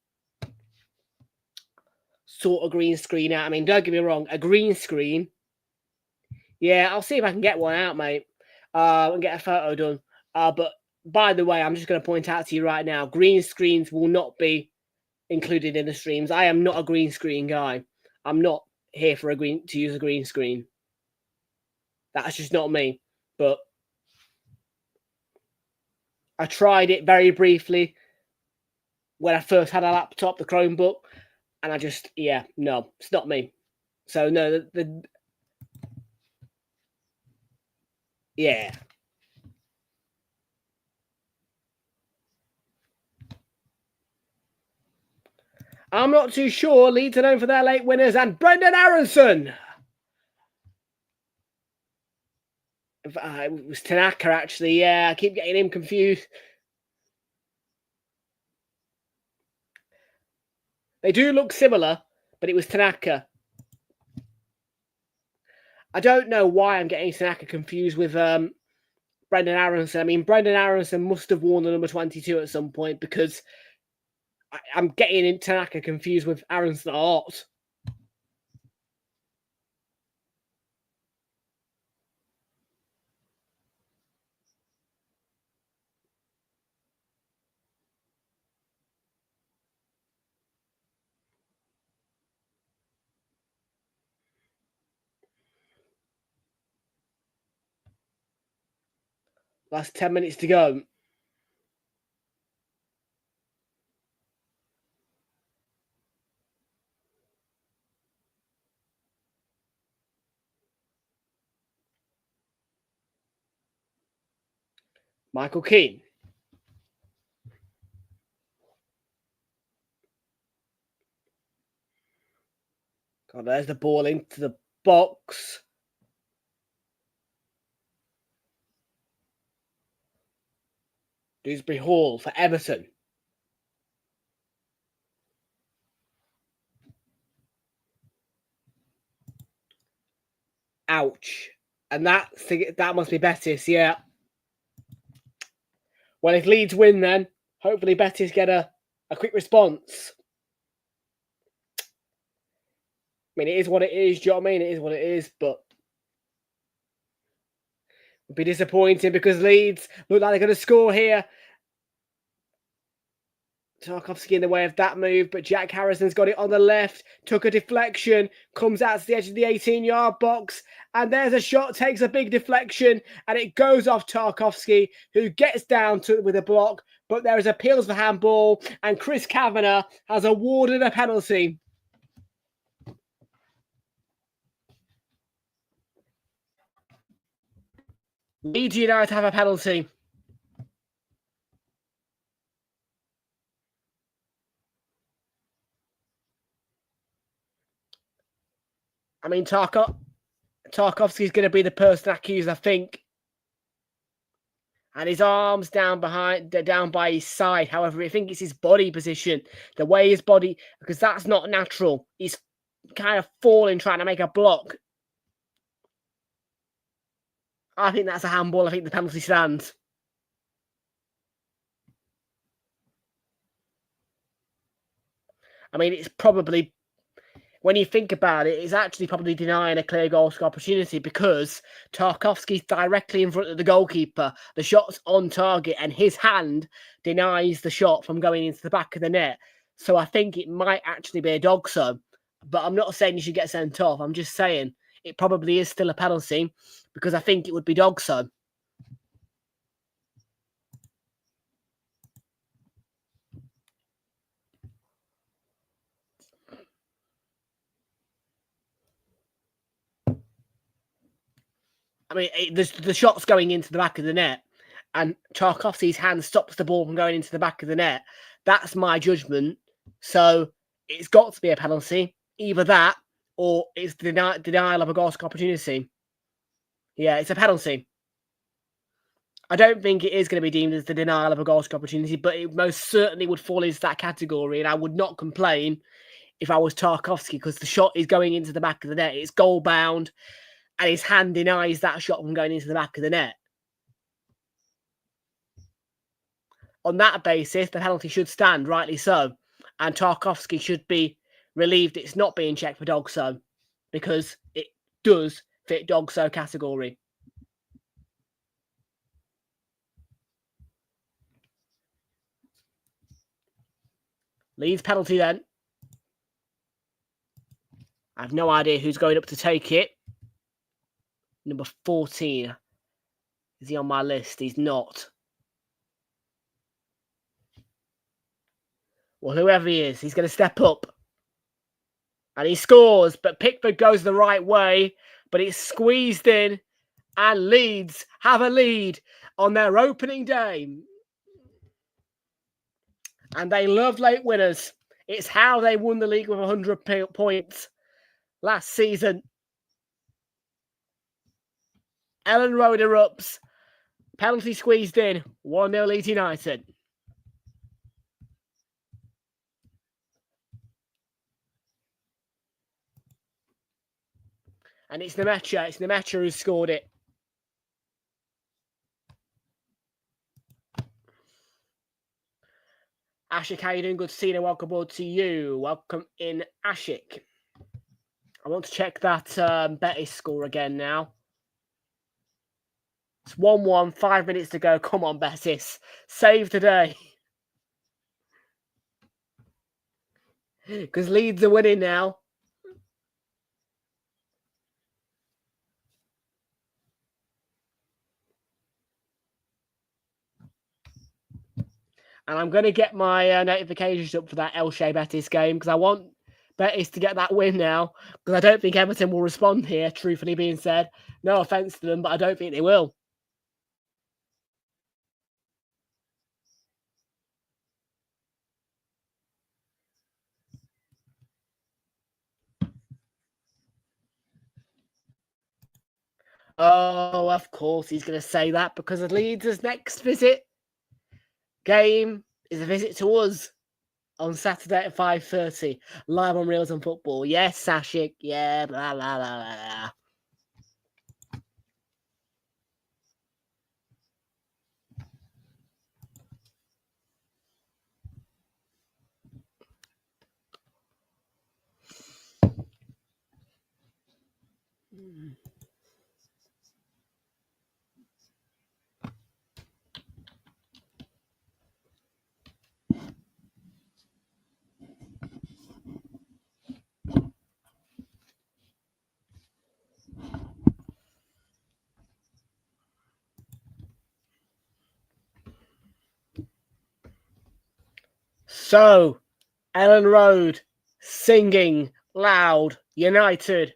sort a green screen out. I mean, don't get me wrong, a green screen. Yeah, I'll see if I can get one out, mate, and get a photo done. But by the way, I'm just going to point out to you right now, green screens will not be included in the streams. I am not a green screen guy. I'm not here for to use a green screen. That's just not me. But I tried it very briefly when I first had a laptop, the Chromebook, and I just, no, it's not me. So, no, yeah. I'm not too sure. Leeds are known for their late winners, and Brendan Aronson. It was Tanaka, actually. Yeah, I keep getting him confused. They do look similar, but it was Tanaka. I don't know why I'm getting Tanaka confused with Brendan Aronson. I mean, Brendan Aronson must have worn the number 22 at some point because I'm getting Tanaka confused with Aronson a lot. Last 10 minutes to go. Michael Keane. God, there's the ball into the box. Dewsbury Hall for Everton. Ouch. And that must be Betis, yeah. Well, if Leeds win then, hopefully Betis get a quick response. I mean, it is what it is, do you know what I mean? It is what it is, but it would be disappointing because Leeds look like they're going to score here. Tarkowski in the way of that move, but Jack Harrison's got it on the left, took a deflection, comes out to the edge of the 18-yard box, and there's a shot, takes a big deflection, and it goes off Tarkowski, who gets down with a block, but there is appeals for handball, and Chris Kavanagh has awarded a penalty. Leeds United have a penalty. I mean, Tarkowski's going to be the person accused, I think. And his arms down by his side. However, I think it's his body position. The way his body, because that's not natural. He's kind of falling, trying to make a block. I think that's a handball. I think the penalty stands. I mean, it's probably, when you think about it, it's actually probably denying a clear goal score opportunity because Tarkowski's directly in front of the goalkeeper. The shot's on target and his hand denies the shot from going into the back of the net. So I think it might actually be a dogso. But I'm not saying you should get sent off. I'm just saying it probably is still a penalty because I think it would be dogso. I mean, the shot's going into the back of the net and Tarkowski's hand stops the ball from going into the back of the net. That's my judgment. So it's got to be a penalty. Either that or it's denial of a goal score opportunity. Yeah, it's a penalty. I don't think it is going to be deemed as the denial of a goal score opportunity, but it most certainly would fall into that category, and I would not complain if I was Tarkowski because the shot is going into the back of the net. It's goal bound, and his hand denies that shot from going into the back of the net. On that basis, the penalty should stand, rightly so, and Tarkowski should be relieved it's not being checked for dogso because it does fit dogso category. Leeds penalty then. I have no idea who's going up to take it. Number 14. Is he on my list? He's not. Well, whoever he is, he's going to step up. And he scores, but Pickford goes the right way, but it's squeezed in, and Leeds have a lead on their opening day. And they love late winners. It's how they won the league with 100 points last season. Ellen Road erupts. Penalty squeezed in. 1-0 Leeds United. And it's Nemecha. It's Nemecha who scored it. Ashik, how you doing? Good to see you. Welcome aboard to you. Welcome in, Ashik. I want to check that Betis score again now. It's 1-1, 5 minutes to go. Come on, Betis. Save today. Because Leeds are winning now. And I'm going to get my notifications up for that Elche Betis game because I want Betis to get that win now because I don't think Everton will respond here, truthfully being said. No offence to them, but I don't think they will. Oh, of course he's going to say that because of Leeds' next game is a visit to us on Saturday at 5:30, live on Realltom Football. Yes, Sashik. Yeah, blah, blah, blah, blah. So, Ellen Road singing loud United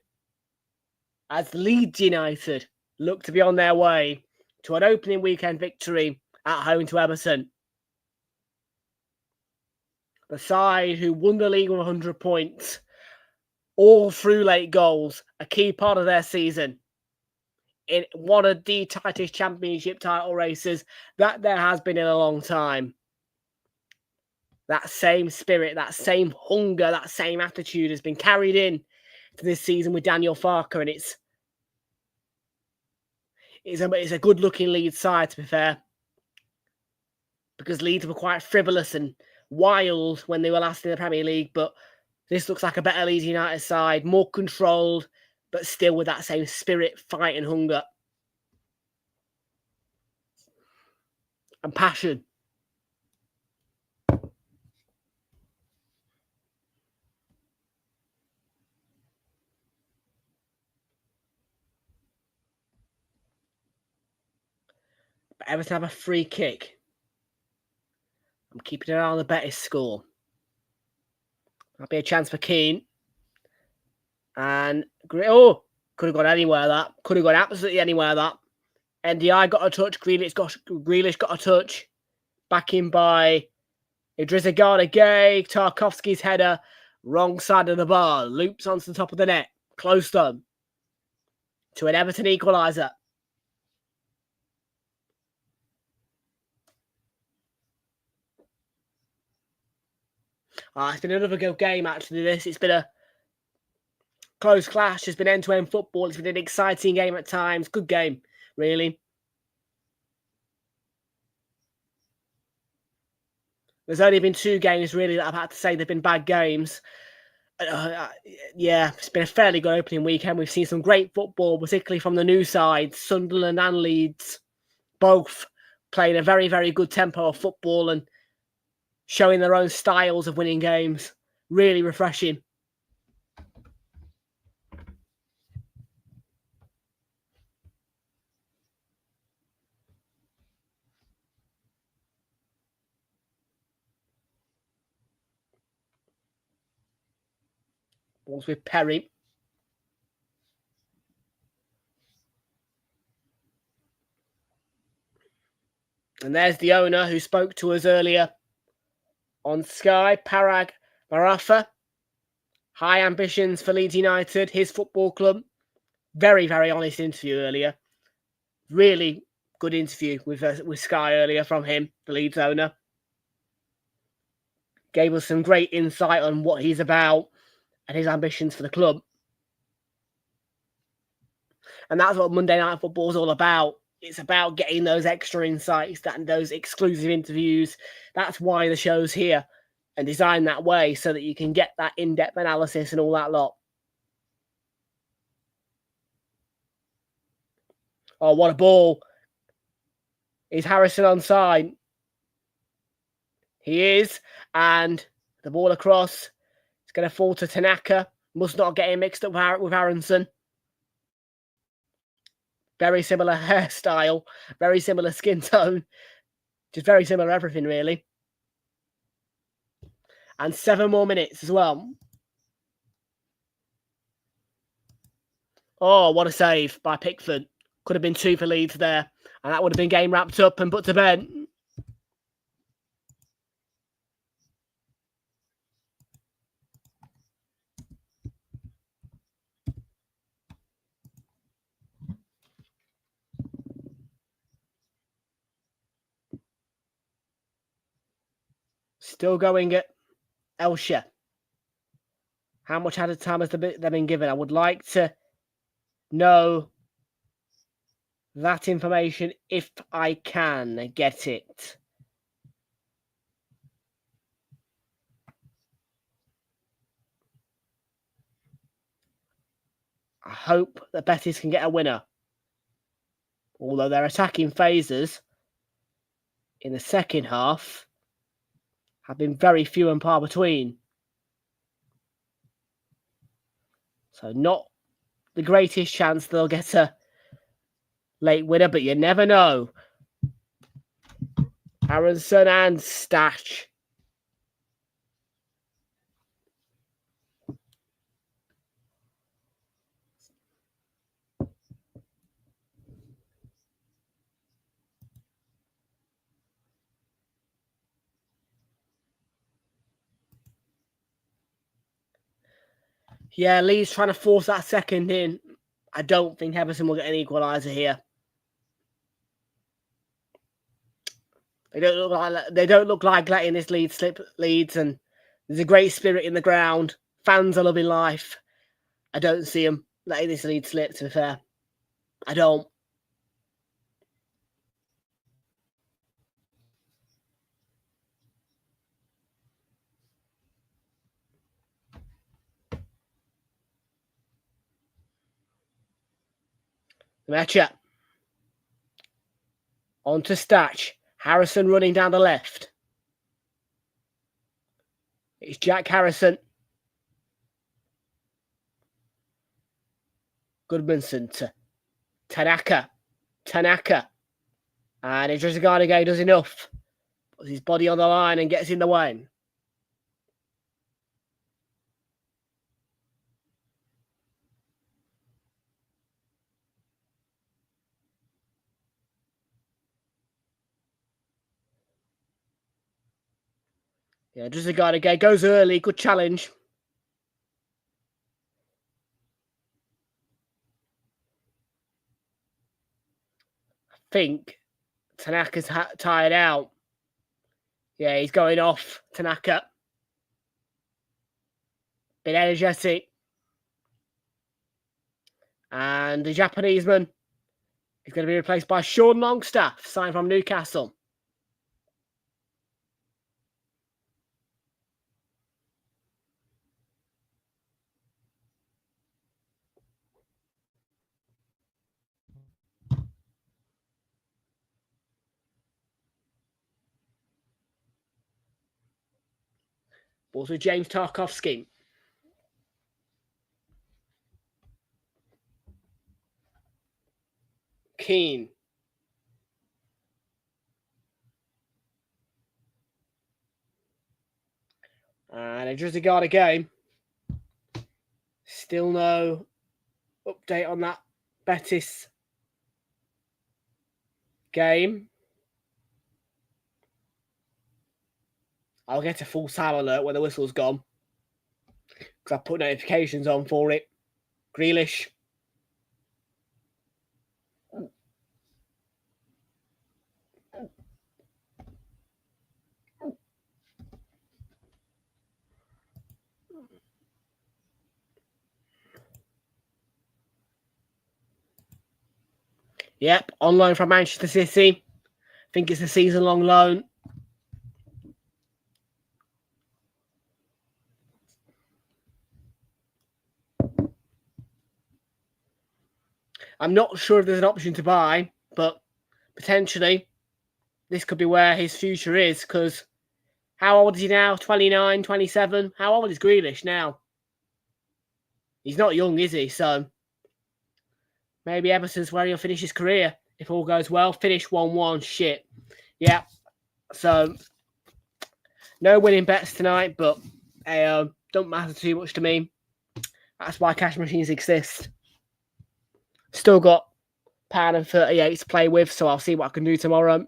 as Leeds United look to be on their way to an opening weekend victory at home to Everton. The side who won the league with 100 points, all through late goals, a key part of their season. In one of the tightest championship title races that there has been in a long time. That same spirit, that same hunger, that same attitude has been carried in to this season with Daniel Farker, and it's a good-looking Leeds side, to be fair, because Leeds were quite frivolous and wild when they were last in the Premier League, but this looks like a better Leeds United side, more controlled, but still with that same spirit, fight, and hunger and passion. But Everton have a free kick. I'm keeping an eye on the Betis score. That'll be a chance for Keane. And could have gone anywhere, that. Could have gone absolutely anywhere, that. NDI got a touch. Grealish got a touch. Back in by Idrissa Gana Gay. Tarkovsky's header. Wrong side of the bar. Loops onto the top of the net. Close done. To an Everton equaliser. It's been another good game, actually, this. It's been a close clash. It's been end-to-end football. It's been an exciting game at times. Good game, really. There's only been 2 games, really, that I've had to say they've been bad games. Yeah, it's been a fairly good opening weekend. We've seen some great football, particularly from the new sides, Sunderland and Leeds, both playing a very, very good tempo of football and showing their own styles of winning games. Really refreshing. Balls with Perry. And there's the owner who spoke to us earlier on Sky, Parag Marafa. High ambitions for Leeds United, his football club. Very, very honest interview earlier. Really good interview with Sky earlier from him, the Leeds owner. Gave us some great insight on what he's about and his ambitions for the club. And that's what Monday Night Football is all about. It's about getting those extra insights and those exclusive interviews. That's why the show's here and designed that way, so that you can get that in-depth analysis and all that lot. Oh, what a ball. Is Harrison onside? He is. And the ball across. It's going to fall to Tanaka. Must not get him mixed up with Aronson. Very similar hairstyle. Very similar skin tone. Just very similar everything, really. And 7 more minutes as well. Oh, what a save by Pickford. Could have been 2 for Leeds there. And that would have been game wrapped up and put to bed. Still going at Elsha. How much added time has they been given? I would like to know that information if I can get it. I hope that Betis can get a winner. Although their attacking phases in the second half have been very few and far between. So not the greatest chance they'll get a late winner, but you never know. Aronson and Stash. Yeah, Lee's trying to force that second in. I don't think Everton will get an equaliser here. They don't look like letting this lead slip Leeds, and there's a great spirit in the ground. Fans are loving life. I don't see them letting this lead slip, to be fair. I don't. The matchup. On to Statch. Harrison running down the left. It's Jack Harrison. Goodmanson to Tanaka. And Idris does enough. Puts his body on the line and gets in the way. Yeah, Idris goes early. Good challenge. I think Tanaka's tired out. Yeah, he's going off. Tanaka. Bit energetic. And the Japanese man is going to be replaced by Sean Longstaff, signed from Newcastle. Also James Tarkovsky. Keane. And Idris again. Still no update on that Betis game. I'll get a full time alert when the whistle's gone, because I put notifications on for it. Grealish. Yep, on loan from Manchester City. I think it's a season-long loan. I'm not sure if there's an option to buy, but potentially this could be where his future is, because how old is he now? 29, 27? How old is Grealish now? He's not young, is he? So maybe Everton's where he'll finish his career. If all goes well, finish 1-1. Shit. Yeah. So no winning bets tonight, but don't matter too much to me. That's why cash machines exist. Still got £1.38 to play with, so I'll see what I can do tomorrow.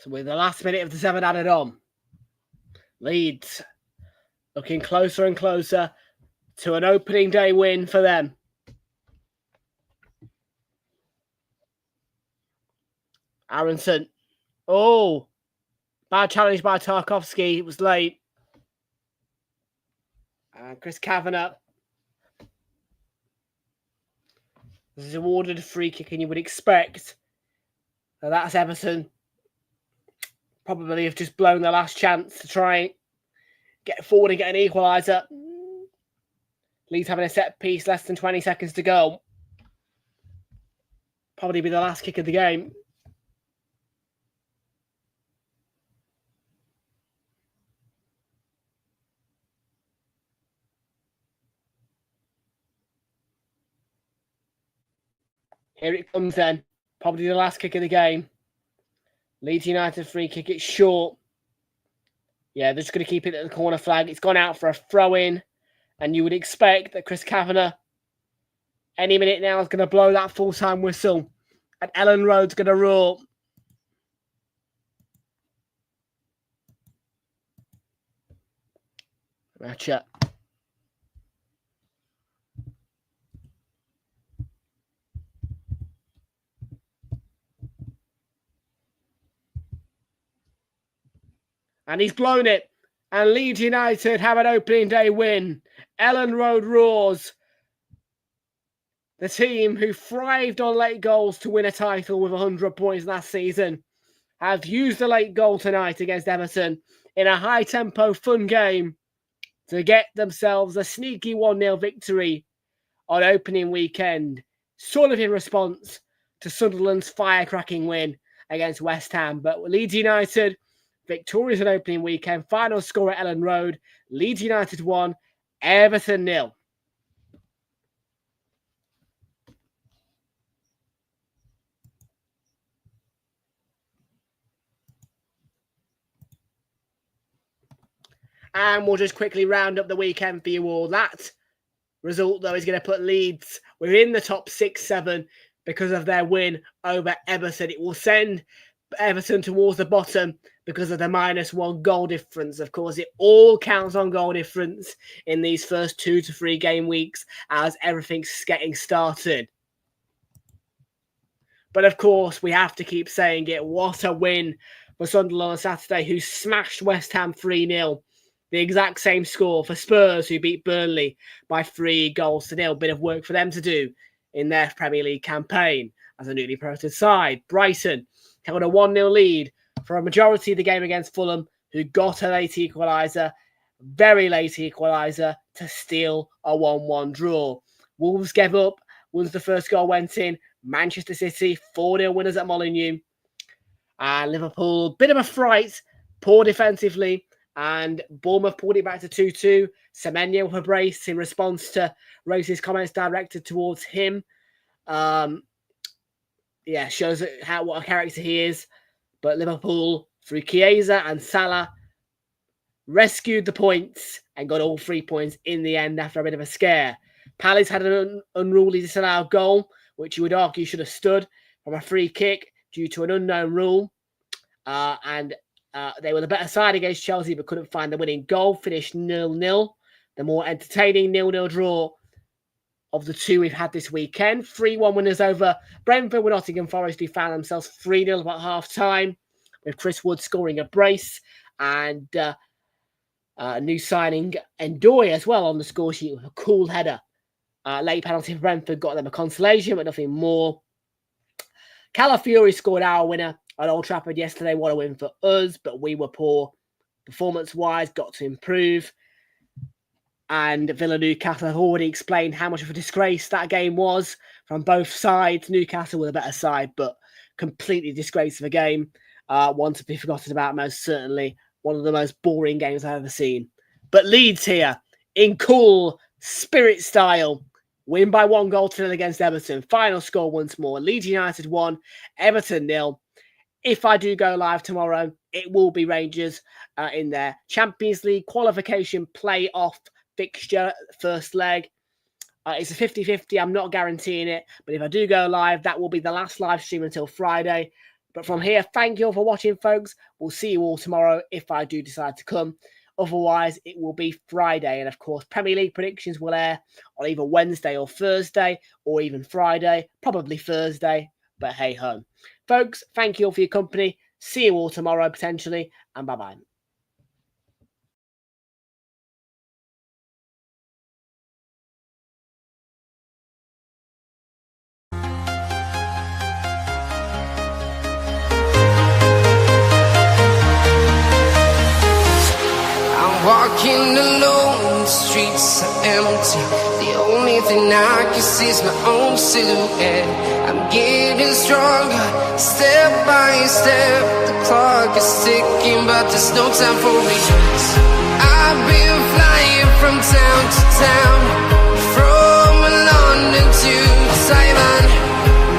So with the last minute of the 7 added on, Leeds looking closer and closer to an opening day win for them. Aronson. Oh, bad challenge by Tarkowski. It was late. Chris Kavanagh. This is awarded a free kick, and you would expect that that's Everton. Probably have just blown the last chance to try and get forward and get an equaliser. Leeds having a set piece, less than 20 seconds to go. Probably be the last kick of the game. Here it comes then. Probably the last kick of the game. Leeds United free kick. It's short. Yeah, they're just going to keep it at the corner flag. It's gone out for a throw-in. And you would expect that Chris Kavanagh, any minute now, is going to blow that full-time whistle. And Ellen Road's going to roar. Match up. And he's blown it. And Leeds United have an opening day win. Ellen Road roars. The team who thrived on late goals to win a title with 100 points last season have used the late goal tonight against Everton in a high-tempo, fun game to get themselves a sneaky 1-0 victory on opening weekend, sort of in response to Sunderland's firecracking win against West Ham. But Leeds United victorious on opening weekend. Final score at Ellen Road. Leeds United 1, Everton 0. And we'll just quickly round up the weekend for you all. That result, though, is going to put Leeds within the top 6-7 because of their win over Everton. It will send Everton towards the bottom because of the -1 goal difference. Of course, it all counts on goal difference in these first 2 to 3 game weeks as everything's getting started. But of course, we have to keep saying it. What a win for Sunderland on Saturday, who smashed West Ham 3-0. The exact same score for Spurs, who beat Burnley by 3-0. Bit of work for them to do in their Premier League campaign as a newly promoted side. Brighton held a 1-0 lead for a majority of the game against Fulham, who got a late equaliser, very late equaliser, to steal a 1-1 draw. Wolves gave up once the first goal went in. Manchester City, 4-0 winners at Molineux. And Liverpool, bit of a fright, poor defensively. And Bournemouth pulled it back to 2-2. Semenyo with a brace in response to Rose's comments directed towards him. Shows what a character he is. But Liverpool, through Chiesa and Salah, rescued the points and got all 3 points in the end after a bit of a scare. Palace had an unruly disallowed goal, which you would argue should have stood from a free kick due to an unknown rule. They were the better side against Chelsea, but couldn't find the winning goal. Finished 0-0. The more entertaining 0-0 draw of the 2 we've had this weekend. 3-1 winners over Brentford with Nottingham Forest, who found themselves 3-0 about half-time, with Chris Wood scoring a brace and new signing Ndoye as well on the score sheet with a cool header. Late penalty for Brentford got them a consolation, but nothing more. Calafiori scored our winner at Old Trafford yesterday. What a win for us, but we were poor performance-wise, got to improve. And Villa Newcastle have already explained how much of a disgrace that game was from both sides. Newcastle were the better side, but completely disgraced of a game. One to be forgotten about, most certainly. One of the most boring games I've ever seen. But Leeds here, in cool spirit style, win by 1-0 against Everton. Final score once more. Leeds United 1, Everton 0. If I do go live tomorrow, it will be Rangers in their Champions League qualification playoff fixture, first leg. It's a 50-50. I'm not guaranteeing it. But if I do go live, that will be the last live stream until Friday. But from here, thank you all for watching, folks. We'll see you all tomorrow if I do decide to come. Otherwise, it will be Friday. And of course, Premier League predictions will air on either Wednesday or Thursday, or even Friday, probably Thursday. But hey ho. Folks, thank you all for your company. See you all tomorrow, potentially. And bye-bye. Walking alone, the streets are empty. The only thing I can see is my own silhouette. I'm getting stronger, step by step. The clock is ticking, but there's no time for regrets. I've been flying from town to town, from London to Taiwan.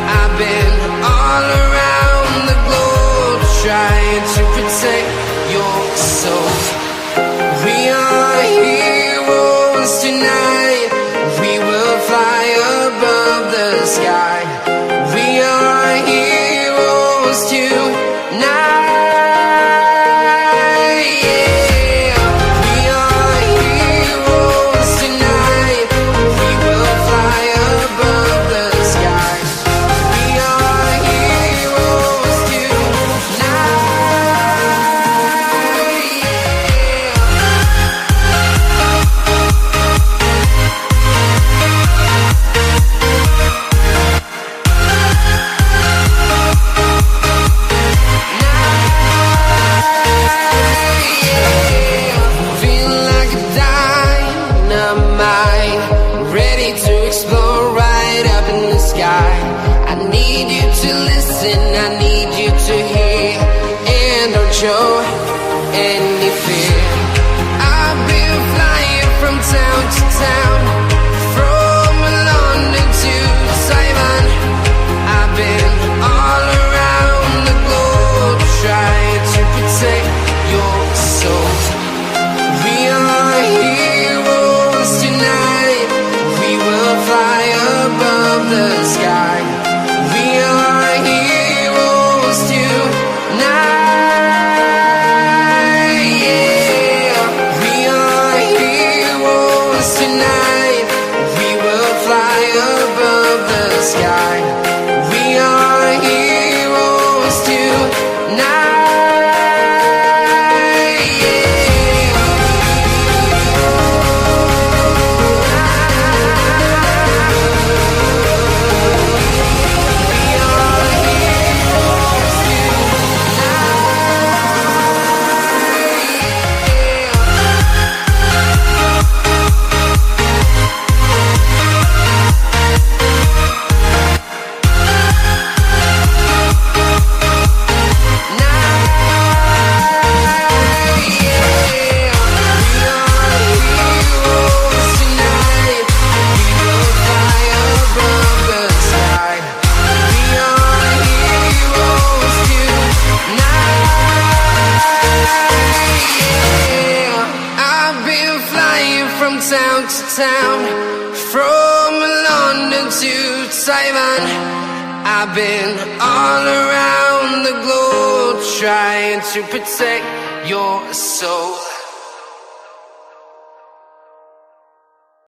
I've been all around the globe, trying to protect your soul. We are heroes tonight. We will fly above the sky. We are heroes tonight. Yeah. We are heroes tonight. We will fly above the sky. We are heroes tonight. I need you to hear and don't show any fear. I've been flying from town to town, from London to Taiwan. I've been all around the globe, trying to protect your soul. We are heroes tonight. We will fly above the sky. We are heroes tonight. Yeah. We are heroes tonight. We will fly above the sky. We are heroes tonight. Town to town, from London to Taiwan. I've been all around the globe, trying to protect your soul.